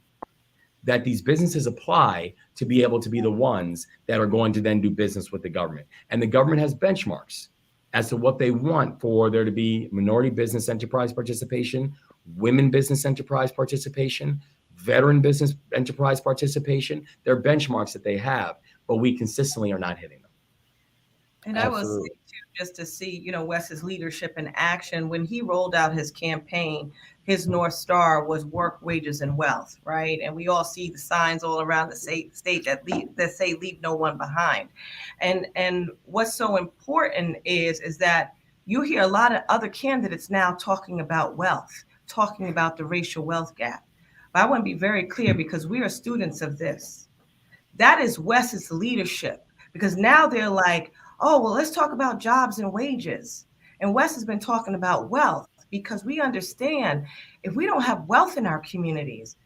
that these businesses apply to be able to be the ones that are going to then do business with the government. And the government has benchmarks as to what they want for there to be minority business enterprise participation, women business enterprise participation, veteran business enterprise participation. They're benchmarks that they have, but we consistently are not hitting them. And I was too, just to see, you know, Wes's leadership in action when he rolled out his campaign. His North Star was work, wages, and wealth, right? And we all see the signs all around the state that say leave no one behind. And what's so important is that you hear a lot of other candidates now talking about wealth, talking about the racial wealth gap. But I want to be very clear because we are students of this. That is Wes's leadership, because now they're like, oh, well, let's talk about jobs and wages. And Wes has been talking about wealth because we understand if we don't have wealth in our communities,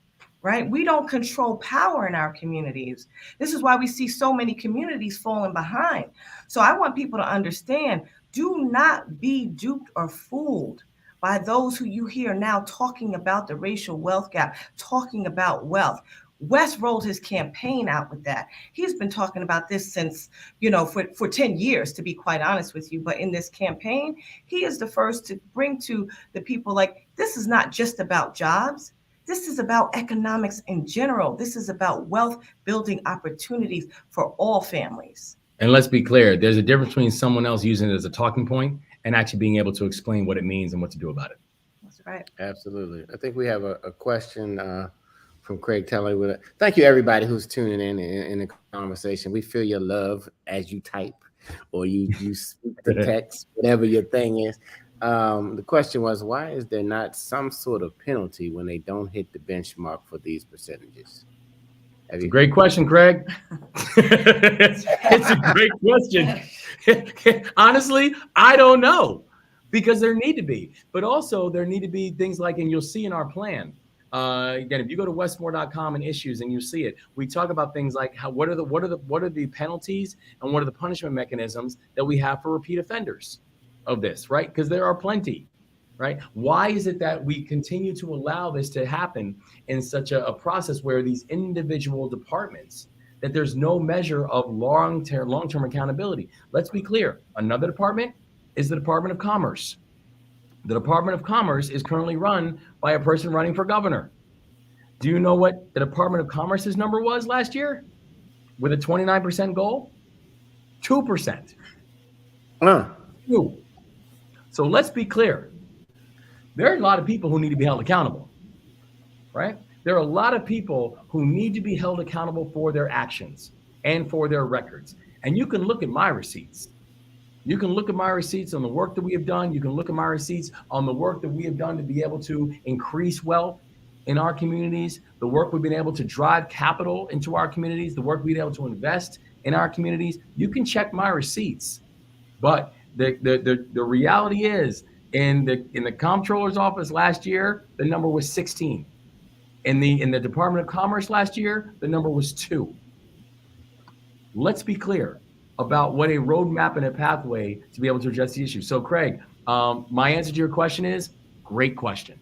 right, we don't control power in our communities. This is why we see so many communities falling behind. So I want people to understand, do not be duped or fooled by those who you hear now talking about the racial wealth gap, talking about wealth. Wes rolled his campaign out with that. He's been talking about this since, you know, for 10 years, to be quite honest with you. But in this campaign, he is the first to bring to the people, like, this is not just about jobs. This is about economics in general. This is about wealth building opportunities for all families. And let's be clear, there's a difference between someone else using it as a talking point and actually being able to explain what it means and what to do about it. That's right. Absolutely. I think we have a question from Craig Teller. Thank you, everybody who's tuning in the conversation. We feel your love as you type or you speak the text, whatever your thing is. The question was, why is there not some sort of penalty when they don't hit the benchmark for these percentages? It's a great question, Craig. It's a great question. Honestly, I don't know, because there need to be, but also there need to be things like, and you'll see in our plan. Again, if you go to westmore.com and issues and you see it, we talk about things like what are the penalties and what are the punishment mechanisms that we have for repeat offenders of this, right? Because there are plenty, right? Why is it that we continue to allow this to happen in such a process where these individual departments, that there's no measure of long-term accountability? Let's be clear. Another department is the Department of Commerce. The Department of Commerce is currently run by a person running for governor. Do you know what the Department of Commerce's number was last year with a 29% goal? 2%. 2. So let's be clear. There are a lot of people who need to be held accountable, right? There are a lot of people who need to be held accountable for their actions and for their records. And you can look at my receipts. You can look at my receipts on the work that we have done. You can look at my receipts on the work that we have done to be able to increase wealth in our communities, the work we've been able to drive capital into our communities, the work we've been able to invest in our communities. You can check my receipts. But the reality is, in the comptroller's office last year, the number was 16. In the Department of Commerce last year, the number was 2. Let's be clear about what a roadmap and a pathway to be able to address the issue. So, Craig, my answer to your question is, great question.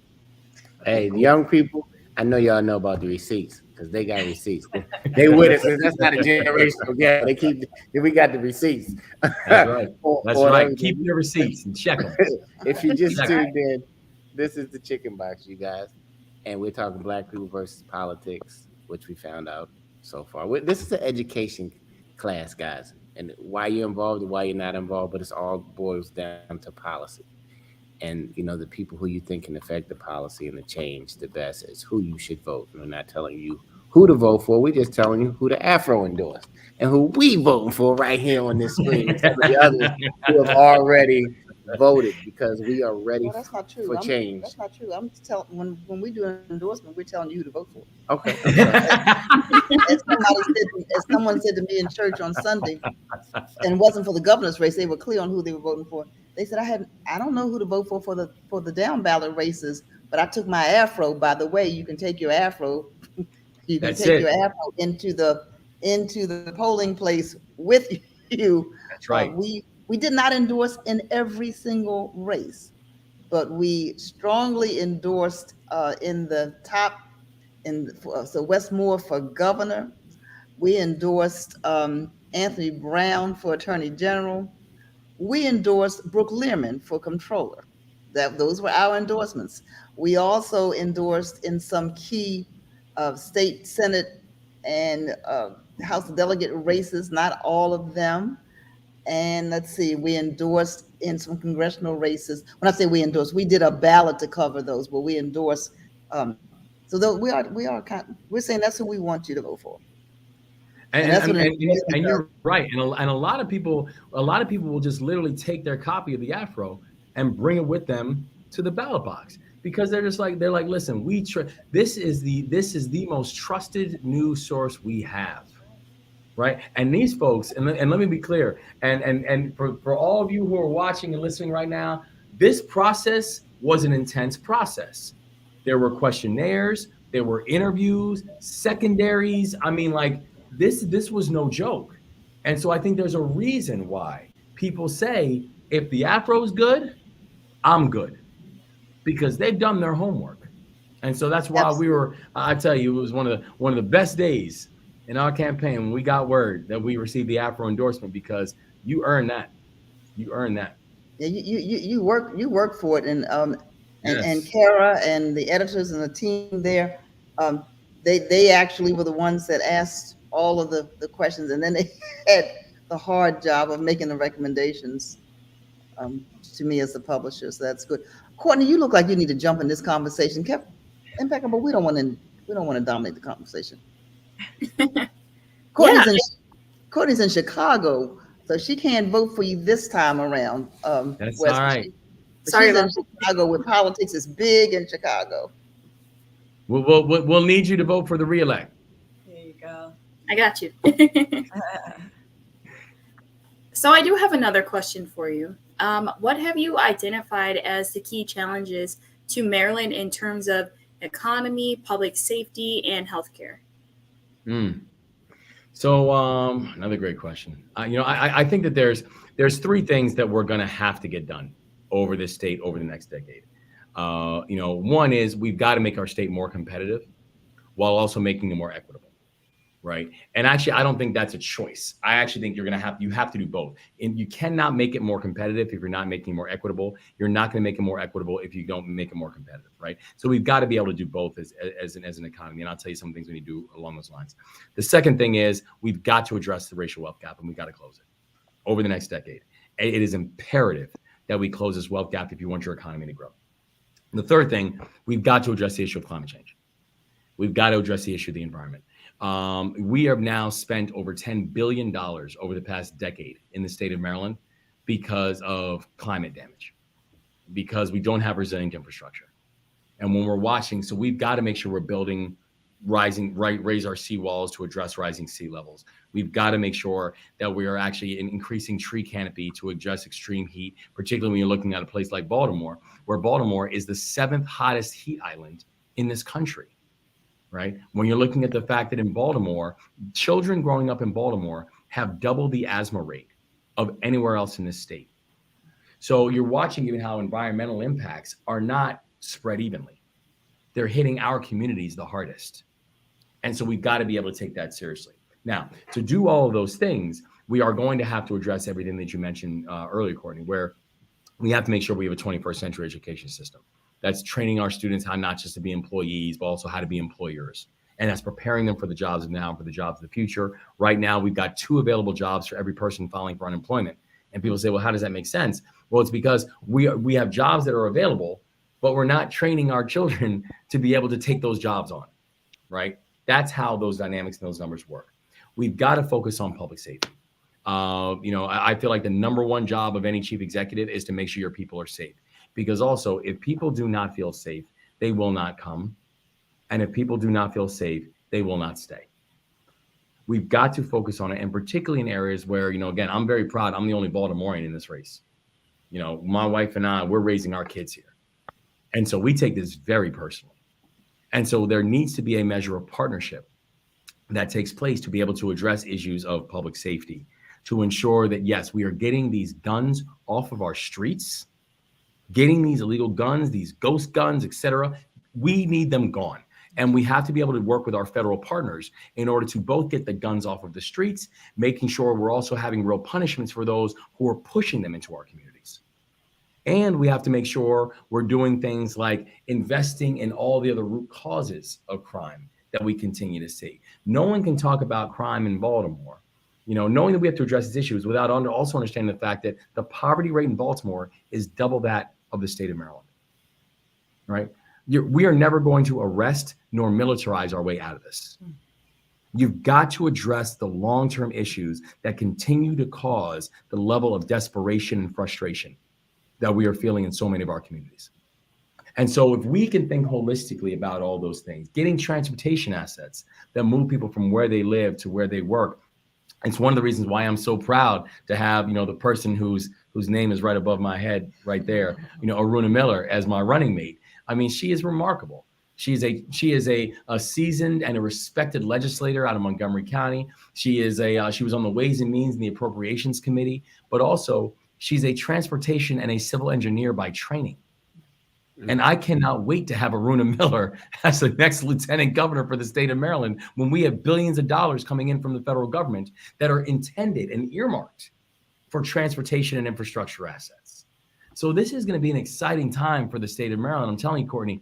Hey, the young people, I know y'all know about the receipts because they got receipts. They with us. That's not a generational gap. We got the receipts. That's right. That's right. Keep your receipts and check them. If you just tuned in, this is the Chicken Box, you guys. And we're talking Black people versus politics, which we found out so far. This is an education class, guys. And why you're involved and why you're not involved, but it's all boils down to policy. And, you know, the people who you think can affect the policy and the change the best is who you should vote. We're not telling you who to vote for. We're just telling you who the Afro endorsed and who we voting for right here on this screen. Some of the others who have already voted because we are ready Well, that's not true. for change. That's not true. I'm telling when we do an endorsement, we're telling you who to vote for. Okay. I'm sorry. As someone said to me in church on Sunday, and it wasn't for the governor's race, they were clear on who they were voting for. They said, I don't know who to vote for the down ballot races, but I took my afro. By the way, you can take your afro, you can take your afro into the polling place with you. That's right. We did not endorse in every single race, but we strongly endorsed in the top. So Westmore for governor, we endorsed Anthony Brown for attorney general. We endorsed Brooke Learman for controller. Those were our endorsements. We also endorsed in some key state senate and House of Delegate races, not all of them. And let's see, we endorsed in some congressional races. When I say we endorsed, we did a ballot to cover those, but we endorsed. So we're saying that's who we want you to vote for. And you're right. And a lot of people will just literally take their copy of the afro and bring it with them to the ballot box because they're like, listen, this is the most trusted news source we have. Right. And these folks, and let me be clear, and for all of you who are watching and listening right now, this process was an intense process. There were questionnaires, there were interviews, secondaries. I mean, like this was no joke. And so I think there's a reason why people say, if the afro's good, I'm good, because they've done their homework. And so that's why I tell you, it was one of the best days in our campaign when we got word that we received the afro endorsement, because you earned that. You earned that. Yeah, you work for it, and Yes. and Kara and the editors and the team there, they actually were the ones that asked all of the questions, and then they had the hard job of making the recommendations to me as the publisher. So that's good. Courtney, you look like you need to jump in this conversation. Impeccable. We don't want to dominate the conversation. Courtney's in Chicago, so she can't vote for you this time around. That's West. all right. Sorry, she's in Chicago, where politics is big in Chicago. We'll need you to vote for the re-elect. There you go. I got you. So I do have another question for you. What have you identified as the key challenges to Maryland in terms of economy, public safety, and healthcare? So another great question. I think that there's three things that we're going to have to get done over this state over the next decade. One is we've got to make our state more competitive while also making it more equitable, right? And actually, I don't think that's a choice. I actually think you have to do both. And you cannot make it more competitive if you're not making it more equitable. You're not going to make it more equitable if you don't make it more competitive, right? So we've got to be able to do both as an economy. And I'll tell you some things we need to do along those lines. The second thing is we've got to address the racial wealth gap, and we've got to close it over the next decade. It is imperative that we close this wealth gap if you want your economy to grow. And the third thing, we've got to address the issue of climate change. We've got to address the issue of the environment. We have now spent over $10 billion over the past decade in the state of Maryland because of climate damage, because we don't have resilient infrastructure. And when we're watching, so we've got to make sure we're building raise our seawalls to address rising sea levels. We've got to make sure that we are actually increasing tree canopy to address extreme heat, particularly when you're looking at a place like Baltimore, where Baltimore is the 7th hottest heat island in this country, right? When you're looking at the fact that in Baltimore, children growing up in Baltimore have double the asthma rate of anywhere else in this state. So you're watching even how environmental impacts are not spread evenly. They're hitting our communities the hardest. And so we've got to be able to take that seriously. Now, to do all of those things, we are going to have to address everything that you mentioned earlier, Courtney, where we have to make sure we have a 21st century education system that's training our students how not just to be employees, but also how to be employers. And that's preparing them for the jobs of now and for the jobs of the future. Right now, we've got 2 available jobs for every person filing for unemployment. And people say, well, how does that make sense? Well, it's because we have jobs that are available, but we're not training our children to be able to take those jobs on, right? That's how those dynamics and those numbers work. We've got to focus on public safety. I feel like the number one job of any chief executive is to make sure your people are safe. Because also, if people do not feel safe, they will not come. And if people do not feel safe, they will not stay. We've got to focus on it, and particularly in areas where, again, I'm very proud. I'm the only Baltimorean in this race. My wife and I, we're raising our kids here. And so we take this very personally. And so there needs to be a measure of partnership that takes place to be able to address issues of public safety, to ensure that, yes, we are getting these guns off of our streets, getting these illegal guns, these ghost guns, etc. We need them gone. And we have to be able to work with our federal partners in order to both get the guns off of the streets, making sure we're also having real punishments for those who are pushing them into our communities. And we have to make sure we're doing things like investing in all the other root causes of crime that we continue to see. No one can talk about crime in Baltimore, knowing that we have to address these issues without also understanding the fact that the poverty rate in Baltimore is double that of the state of Maryland, right? We are never going to arrest nor militarize our way out of this. You've got to address the long-term issues that continue to cause the level of desperation and frustration that we are feeling in so many of our communities. And so if we can think holistically about all those things, getting transportation assets that move people from where they live to where they work, it's one of the reasons why I'm so proud to have, the person whose name is right above my head right there, Aruna Miller as my running mate. I mean, she is remarkable. She is a seasoned and a respected legislator out of Montgomery County. She was on the Ways and Means and the Appropriations Committee, but also she's a transportation and a civil engineer by training. And I cannot wait to have Aruna Miller as the next lieutenant governor for the state of Maryland when we have billions of dollars coming in from the federal government that are intended and earmarked for transportation and infrastructure assets. So this is going to be an exciting time for the state of Maryland. I'm telling you, Courtney,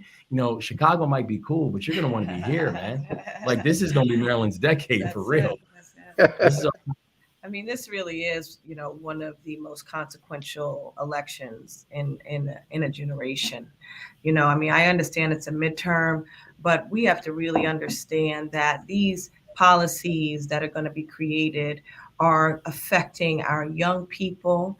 Chicago might be cool, but you're going to want to be here, man. Like, this is going to be Maryland's decade for real. This really is, one of the most consequential elections in a generation. I understand it's a midterm, but we have to really understand that these policies that are going to be created are affecting our young people,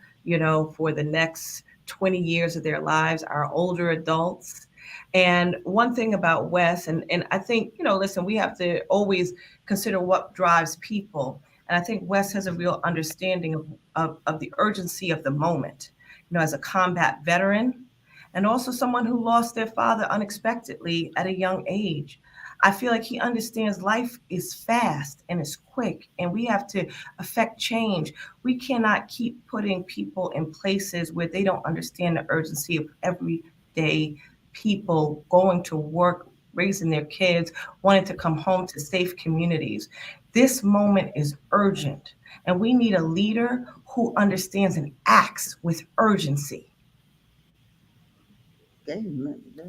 for the next 20 years of their lives, our older adults. And one thing about Wes, and I think, listen, we have to always consider what drives people. And I think Wes has a real understanding of the urgency of the moment, as a combat veteran, and also someone who lost their father unexpectedly at a young age. I feel like he understands life is fast and it's quick, and we have to affect change. We cannot keep putting people in places where they don't understand the urgency of everyday people going to work, raising their kids, wanting to come home to safe communities. This moment is urgent, and we need a leader who understands and acts with urgency.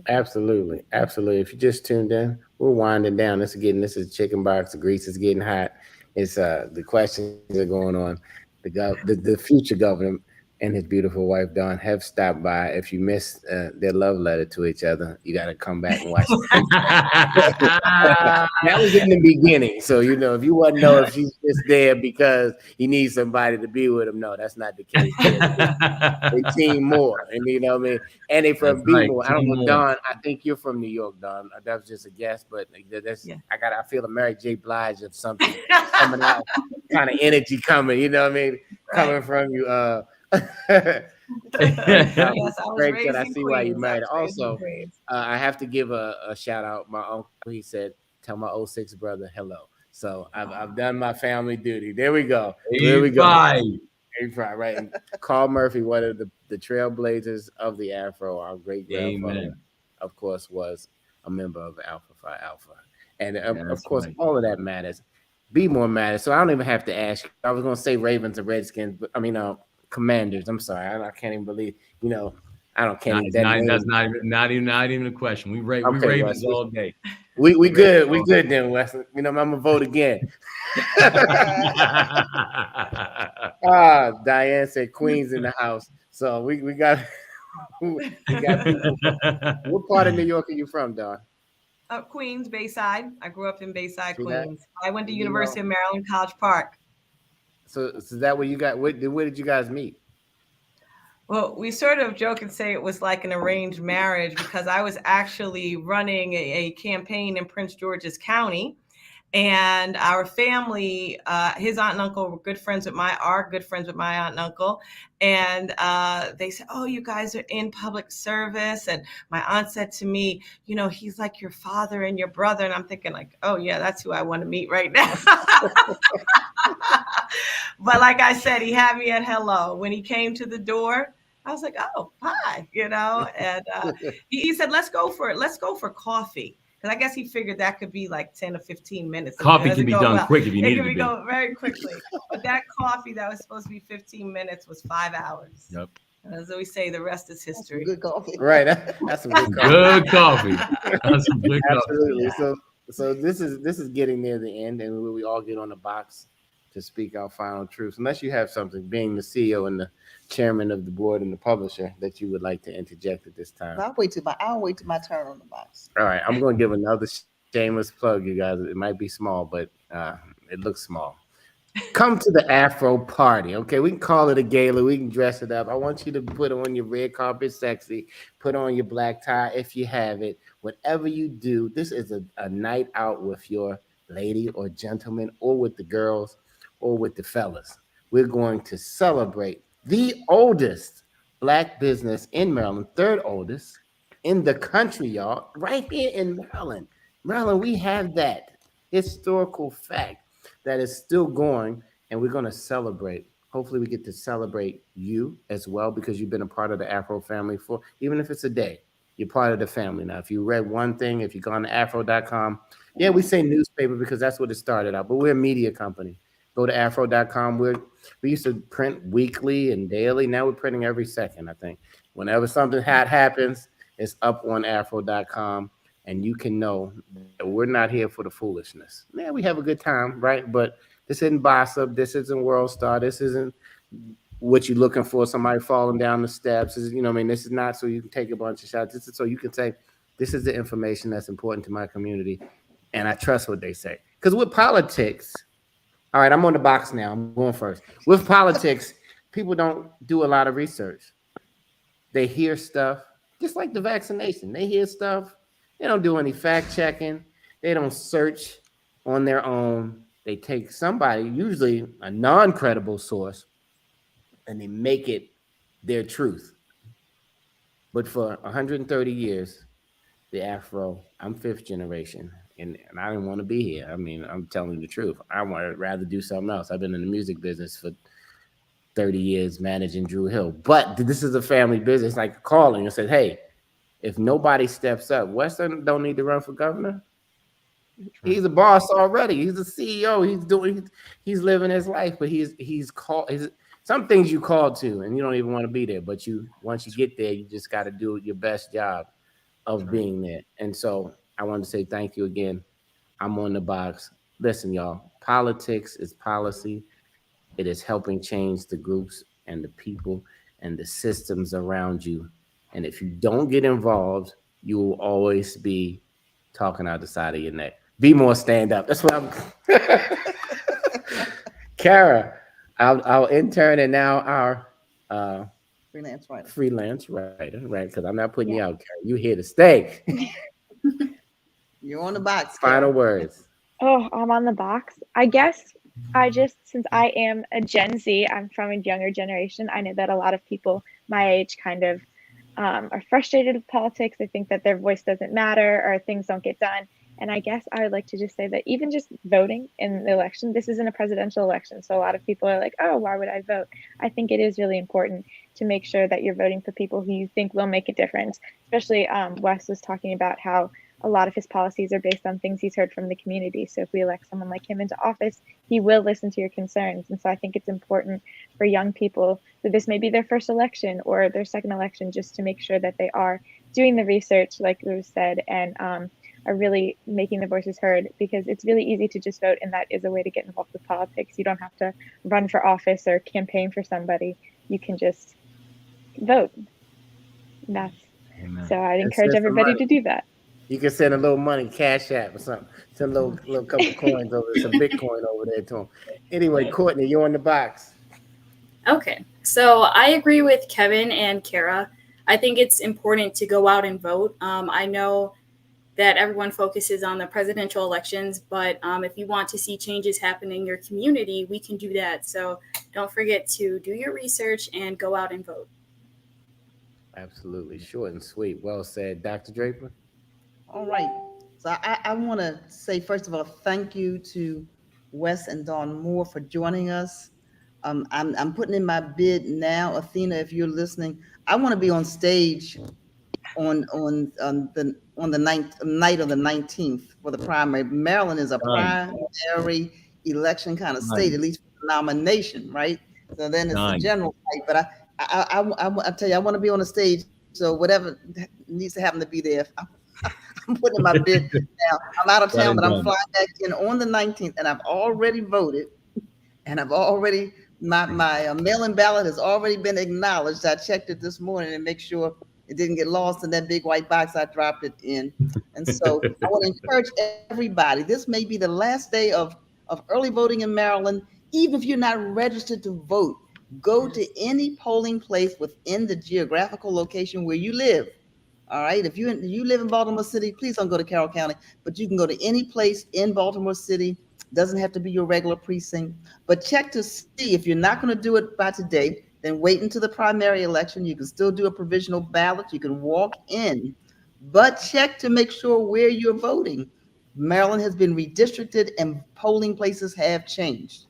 Absolutely. If you just tuned in, we're winding down. This is Chicken Box. The grease is getting hot. It's the questions are going on. The future governor and his beautiful wife Dawn have stopped by. If you missed their love letter to each other, you got to come back and watch it. That was in the beginning. So, if you want to know if she's just there because he needs somebody to be with him, no, that's not the case. They team more. And and they from people. Right. I don't know, Dawn, I think you're from New York, Dawn. That was just a guess, but that's I feel a Mary J. Blige of something coming out, kind of energy coming, coming from you. Yes, I see why you married. Also, I have to give a shout out. My uncle, he said, "Tell my 06 brother hello." So I've done my family duty. There we go. Right. And Carl Murphy, one of the trailblazers of the Afro, our great grandfather, of course, was a member of Alpha Phi Alpha, and of course, all of that matters. Be more matters. So I don't even have to ask. I was gonna say Ravens or Redskins, but Commanders. I'm sorry, I can't even believe. I don't care. That's not even a question. We Ravens all day. We good. We good then, Wesley. I'm gonna vote again. Diane said Queens in the house. So we got people. What part of New York are you from, Dawn? Queens, Bayside. I grew up in Bayside, Queens. I went to University of Maryland, College Park. So is that where you got? Where did you guys meet? Well, we sort of joke and say it was like an arranged marriage because I was actually running a campaign in Prince George's County, and our family, his aunt and uncle were good friends with are good friends with my aunt and uncle. And they said, "Oh, you guys are in public service." And my aunt said to me, "You know, he's like your father and your brother." And I'm thinking like, "Oh yeah, that's who I want to meet right now." But like I said, he had me at hello. When he came to the door, I was like, "Oh, hi," you know. And he said, "Let's go for coffee." Because I guess he figured that could be like 10 or 15 minutes. Coffee can be done quick if you need it to be. Go very quickly. But that coffee that was supposed to be 15 minutes was 5 hours. Yep. As we say, the rest is history. Good coffee. Right. That's some good coffee. Good coffee. That's some good coffee. Absolutely. So this is getting near the end, and we all get on the box to speak our final truths. Unless you have something, being the CEO and the chairman of the board and the publisher, that you would like to interject at this time. I'll wait till my turn on the box. All right, I'm going to give another shameless plug, you guys. It might be small, but it looks small. Come to the Afro party, okay? We can call it a gala. We can dress it up. I want you to put on your red carpet sexy, put on your black tie if you have it. Whatever you do, this is a night out with your lady or gentleman, or with the girls, or with the fellas. We're going to celebrate the oldest Black business in Maryland, third oldest in the country, y'all, right here in Maryland. Maryland, we have that historical fact that is still going, and we're going to celebrate. Hopefully we get to celebrate you as well, because you've been a part of the Afro family for, even if it's a day, you're part of the family. Now, if you read one thing, if you've gone to afro.com, yeah, we say newspaper because that's what it started out, but we're a media company. Go to afro.com. We used to print weekly and daily. Now we're printing every second, I think. Whenever something happens, it's up on afro.com, and you can know that we're not here for the foolishness. Yeah, we have a good time, right? But this isn't gossip. This isn't World Star. This isn't what you're looking for, somebody falling down the steps. This is, this is not so you can take a bunch of shots. This is so you can say, this is the information that's important to my community, and I trust what they say. Because with politics, all right, I'm on the box now. I'm going first. With politics, people don't do a lot of research. They hear stuff, just like the vaccination. They hear stuff. They don't do any fact checking. They don't search on their own. They take somebody, usually a non-credible source, and they make it their truth. But for 130 years, the Afro, I'm fifth generation. And I didn't want to be here. I mean, I'm telling you the truth. I would rather do something else. I've been in the music business for 30 years, managing Drew Hill. But this is a family business, like calling and said, hey, if nobody steps up, Western don't need to run for governor. He's a boss already. He's a CEO. He's living his life, but he's called. Some things you called to, and you don't even want to be there. But once you get there, you just got to do your best job of being there. And so I want to say thank you again. I'm on the box. Listen, y'all, politics is policy. It is helping change the groups and the people and the systems around you. And if you don't get involved, you will always be talking out the side of your neck. Be more stand up. That's what I'm. Kara, our intern and now our freelance writer, right? Because I'm not putting you out, Kara. You here to stay. You're on the box. Final words. Oh, I'm on the box. I guess since I am a Gen Z, I'm from a younger generation. I know that a lot of people my age kind of are frustrated with politics. They think that their voice doesn't matter or things don't get done. And I guess I would like to just say that even just voting in the election, this isn't a presidential election. So a lot of people are like, oh, why would I vote? I think it is really important to make sure that you're voting for people who you think will make a difference. Especially Wes was talking about how a lot of his policies are based on things he's heard from the community. So if we elect someone like him into office, he will listen to your concerns. And so I think it's important for young people that this may be their first election or their second election, just to make sure that they are doing the research, like was said, and are really making their voices heard, because it's really easy to just vote, and that is a way to get involved with politics. You don't have to run for office or campaign for somebody. You can just vote. So I'd encourage everybody to do that. You can send a little money, Cash App or something. Send a little couple coins over, some Bitcoin over there to him. Anyway, Courtney, you're on the box. Okay, so I agree with Kevin and Kara. I think it's important to go out and vote. I know that everyone focuses on the presidential elections, but if you want to see changes happen in your community, we can do that. So don't forget to do your research and go out and vote. Absolutely. Short and sweet. Well said. Dr. Draper? All right. So I want to say, first of all, thank you to Wes and Dawn Moore for joining us. I'm putting in my bid now, Athena, if you're listening. I want to be on stage on the night of the 19th for the primary. Maryland is a primary election kind of state, at least for the nomination, right? So then it's the general fight. But I tell you, I want to be on the stage. So whatever needs to happen to be there. I'm putting my bid now. I'm out of town, but I'm flying back in on the 19th, and I've already voted, and I've already my mail-in ballot has already been acknowledged. I checked it this morning and make sure it didn't get lost in that big white box I dropped it in. And so I want to encourage everybody. This may be the last day of early voting in Maryland. Even if you're not registered to vote, go to any polling place within the geographical location where you live. All right. If you live in Baltimore City, please don't go to Carroll County, but you can go to any place in Baltimore City. Doesn't have to be your regular precinct, but check to see if you're not going to do it by today, then wait until the primary election. You can still do a provisional ballot. You can walk in, but check to make sure where you're voting. Maryland has been redistricted and polling places have changed.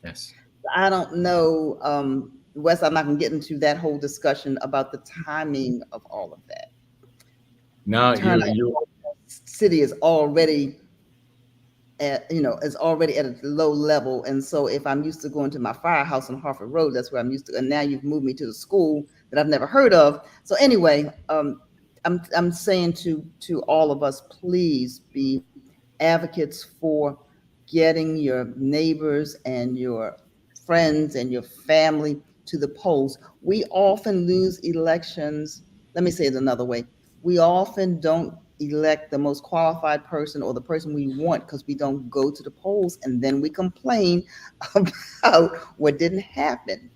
Yes. I don't know, Wes, I'm not going to get into that whole discussion about the timing of all of that. No, you city is already is already at a low level. And so if I'm used to going to my firehouse on Harford Road, that's where I'm used to. And now you've moved me to the school that I've never heard of. So anyway, I'm saying to all of us, please be advocates for getting your neighbors and your friends and your family to the polls. We often lose elections. Let me say it another way. We often don't elect the most qualified person or the person we want because we don't go to the polls, and then we complain about what didn't happen.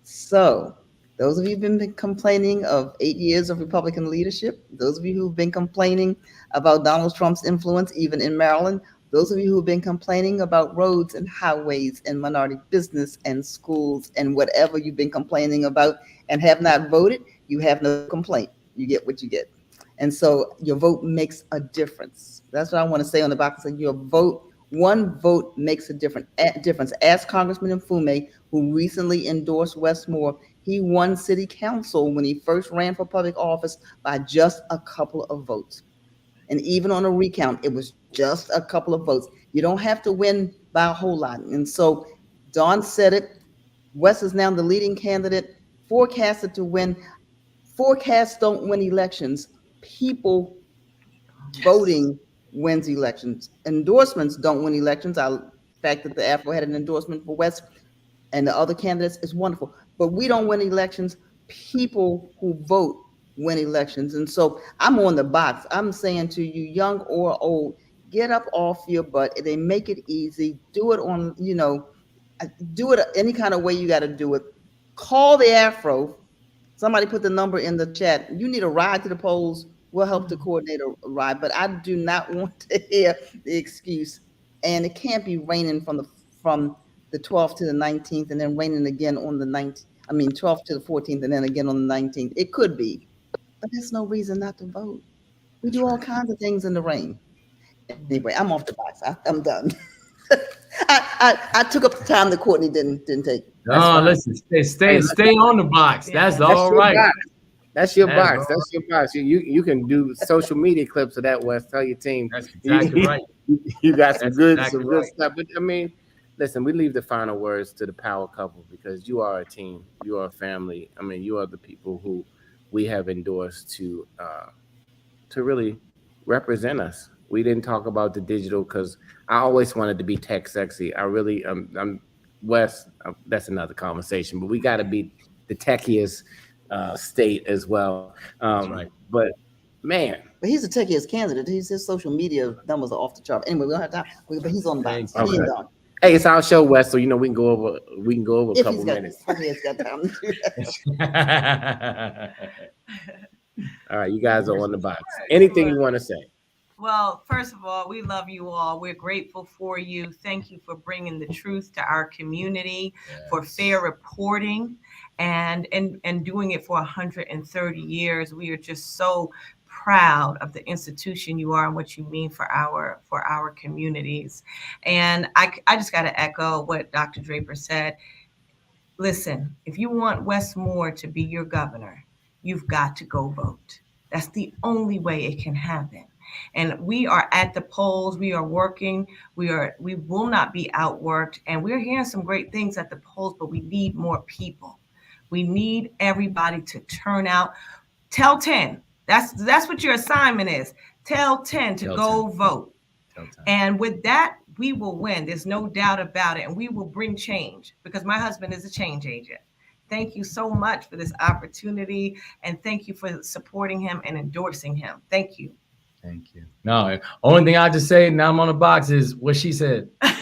So those of you who've been complaining of 8 years of Republican leadership, those of you who've been complaining about Donald Trump's influence, even in Maryland, those of you who've been complaining about roads and highways and minority business and schools and whatever you've been complaining about and have not voted, you have no complaint. You get what you get. And so your vote makes a difference. That's what I want to say on the box. Your vote, one vote makes a difference. Ask Congressman Mfume, who recently endorsed Wes Moore. He won city council when he first ran for public office by just a couple of votes. And even on a recount, it was just a couple of votes. You don't have to win by a whole lot. And so Dawn said it. Wes is now the leading candidate, forecasted to win. Forecasts don't win elections. People voting wins elections. Endorsements don't win elections. The fact that the Afro had an endorsement for Wes and the other candidates is wonderful. But we don't win elections. People who vote win elections. And so I'm on the box. I'm saying to you, young or old, get up off your butt. They make it easy. Do it on, do it any kind of way you got to do it. Call the Afro. Somebody put the number in the chat. You need a ride to the polls. We'll help to coordinate a ride. But I do not want to hear the excuse. And it can't be raining from the 12th to the 19th and then raining again on the 19th. 12th to the 14th and then again on the 19th. It could be, but there's no reason not to vote. We do all kinds of things in the rain. Anyway, I'm off the box. I'm done. I took up the time that Courtney didn't take. No, listen, stay on the box. That's all right. That's your box. That's your box. You can do social media clips of that, Wes. Tell your team. That's exactly right. You got some good stuff. But listen, we leave the final words to the power couple because you are a team. You are a family. You are the people who we have endorsed to really represent us. We didn't talk about the digital because I always wanted to be tech sexy. I really, I'm Wes. That's another conversation. But we got to be the techiest state as well. That's right. But Man. But he's a techiest candidate. His social media numbers are off the chart. Anyway, we don't have time. But he's on the box. Okay. He and Don. Hey, it's our show, Wes. So we can go over a If couple minutes. If he's got time to do that. All right, you guys are on the box. Anything you want to say? Well, first of all, we love you all. We're grateful for you. Thank you for bringing the truth to our community, for fair reporting, and doing it for 130 years. We are just so proud of the institution you are and what you mean for our communities. And I just got to echo what Dr. Draper said. Listen, if you want Wes Moore to be your governor, you've got to go vote. That's the only way it can happen. And we are at the polls. We are working. We will not be outworked. And we're hearing some great things at the polls, but we need more people. We need everybody to turn out. Tell 10. That's what your assignment is. Tell 10 to go vote. And with that, we will win. There's no doubt about it. And we will bring change, because my husband is a change agent. Thank you so much for this opportunity. And thank you for supporting him and endorsing him. Thank you. Thank you. No, only thing I just say now I'm on the box is what she said. What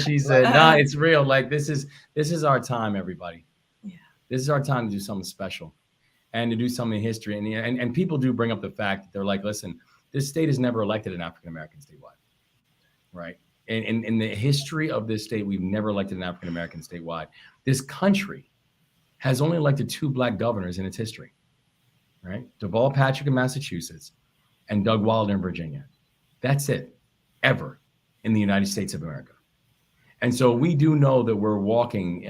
she said. Nah, it's real. Like this is our time, everybody. Yeah. This is our time to do something special and to do something in history. And people do bring up the fact that they're like, listen, this state has never elected an African-American statewide. Right. And in the history of this state, we've never elected an African-American statewide. This country has only elected 2 Black governors in its history. Right? Deval Patrick in Massachusetts and Doug Wilder in Virginia. That's it, ever in the United States of America. And so we do know that we're walking,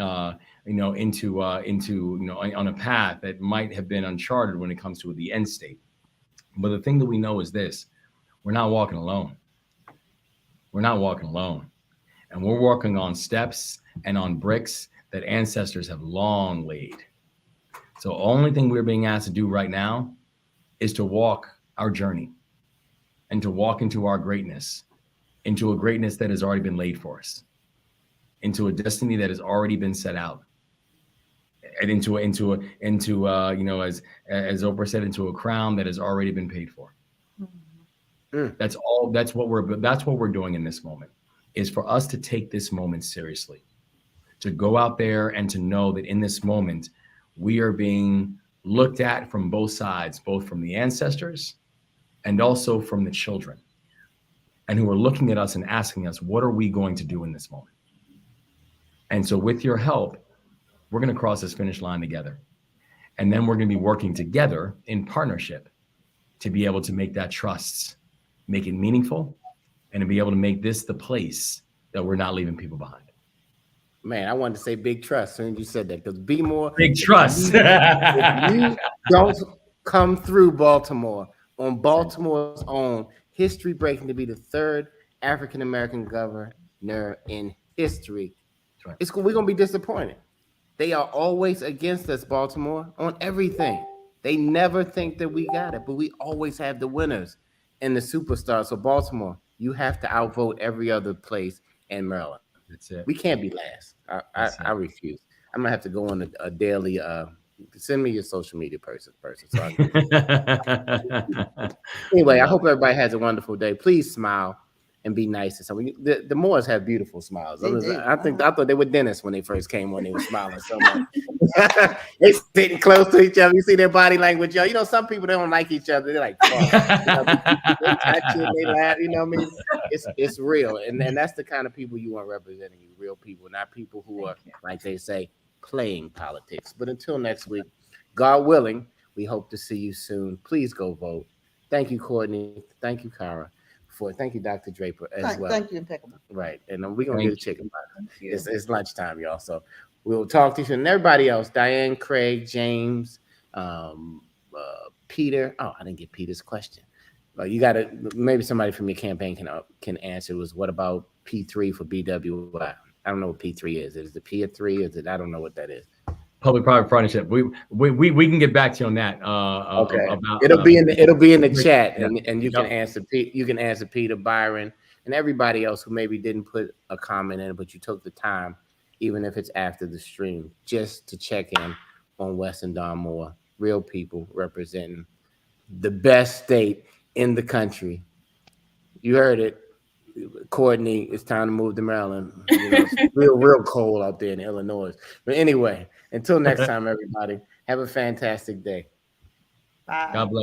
into on a path that might have been uncharted when it comes to the end state. But the thing that we know is this: we're not walking alone. We're not walking alone, and we're walking on steps and on bricks that ancestors have long laid. So the only thing we're being asked to do right now is to walk our journey and to walk into our greatness, into a greatness that has already been laid for us, into a destiny that has already been set out, and into as Oprah said, into a crown that has already been paid for. Mm. That's what we're doing in this moment, is for us to take this moment seriously, to go out there and to know that in this moment, we are being looked at from both sides, both from the ancestors and also from the children, and who are looking at us and asking us, what are we going to do in this moment? And so with your help, we're going to cross this finish line together. And then we're going to be working together in partnership to be able to make that trust, make it meaningful, and to be able to make this the place that we're not leaving people behind. Man, I wanted to say big trust as soon as you said that, because be more big trust. If you don't come through Baltimore on Baltimore's own, history breaking to be the 3rd African-American governor in history, right, we're going to be disappointed. They are always against us, Baltimore, on everything. They never think that we got it, but we always have the winners and the superstars. So Baltimore, you have to outvote every other place in Maryland. That's it. We can't be last. I refuse. I'm gonna have to go on a daily. Send me your social media person. So anyway, I hope everybody has a wonderful day. Please smile and be nice to someone. The Moors have beautiful smiles. I thought they were dentists when they first came on. They were smiling so much. They sitting close to each other. You see their body language, y'all. You know, some people, they don't like each other. They're like, they touch you, they laugh. You know what I mean? It's real, and that's the kind of people you want representing you. Real people, not people who are, like they say, playing politics. But until next week, God willing, we hope to see you soon. Please go vote. Thank you, Courtney. Thank you, Kara. Thank you, Dr. Draper, as well. Thank you, Impeccable. Right. And we're going to get a chicken burger. It's lunchtime, y'all. So we'll talk to you soon. And everybody else, Diane, Craig, James, Peter. Oh, I didn't get Peter's question. You got to, maybe somebody from your campaign can answer. Was what about P3 for BWI? I don't know what P3 is. Is it P3? Is it? I don't know what that is. Public-private partnership. We can get back to you on that. Okay. About, it'll be in the chat, and you can answer. You can answer Peter, Byron, and everybody else who maybe didn't put a comment in, but you took the time, even if it's after the stream, just to check in on Wes and Don Moore real people representing the best state in the country. You heard it. Courtney, it's time to move to Maryland. You know, it's real cold out there in Illinois. But anyway, until next time, everybody, have a fantastic day. Bye. God bless you.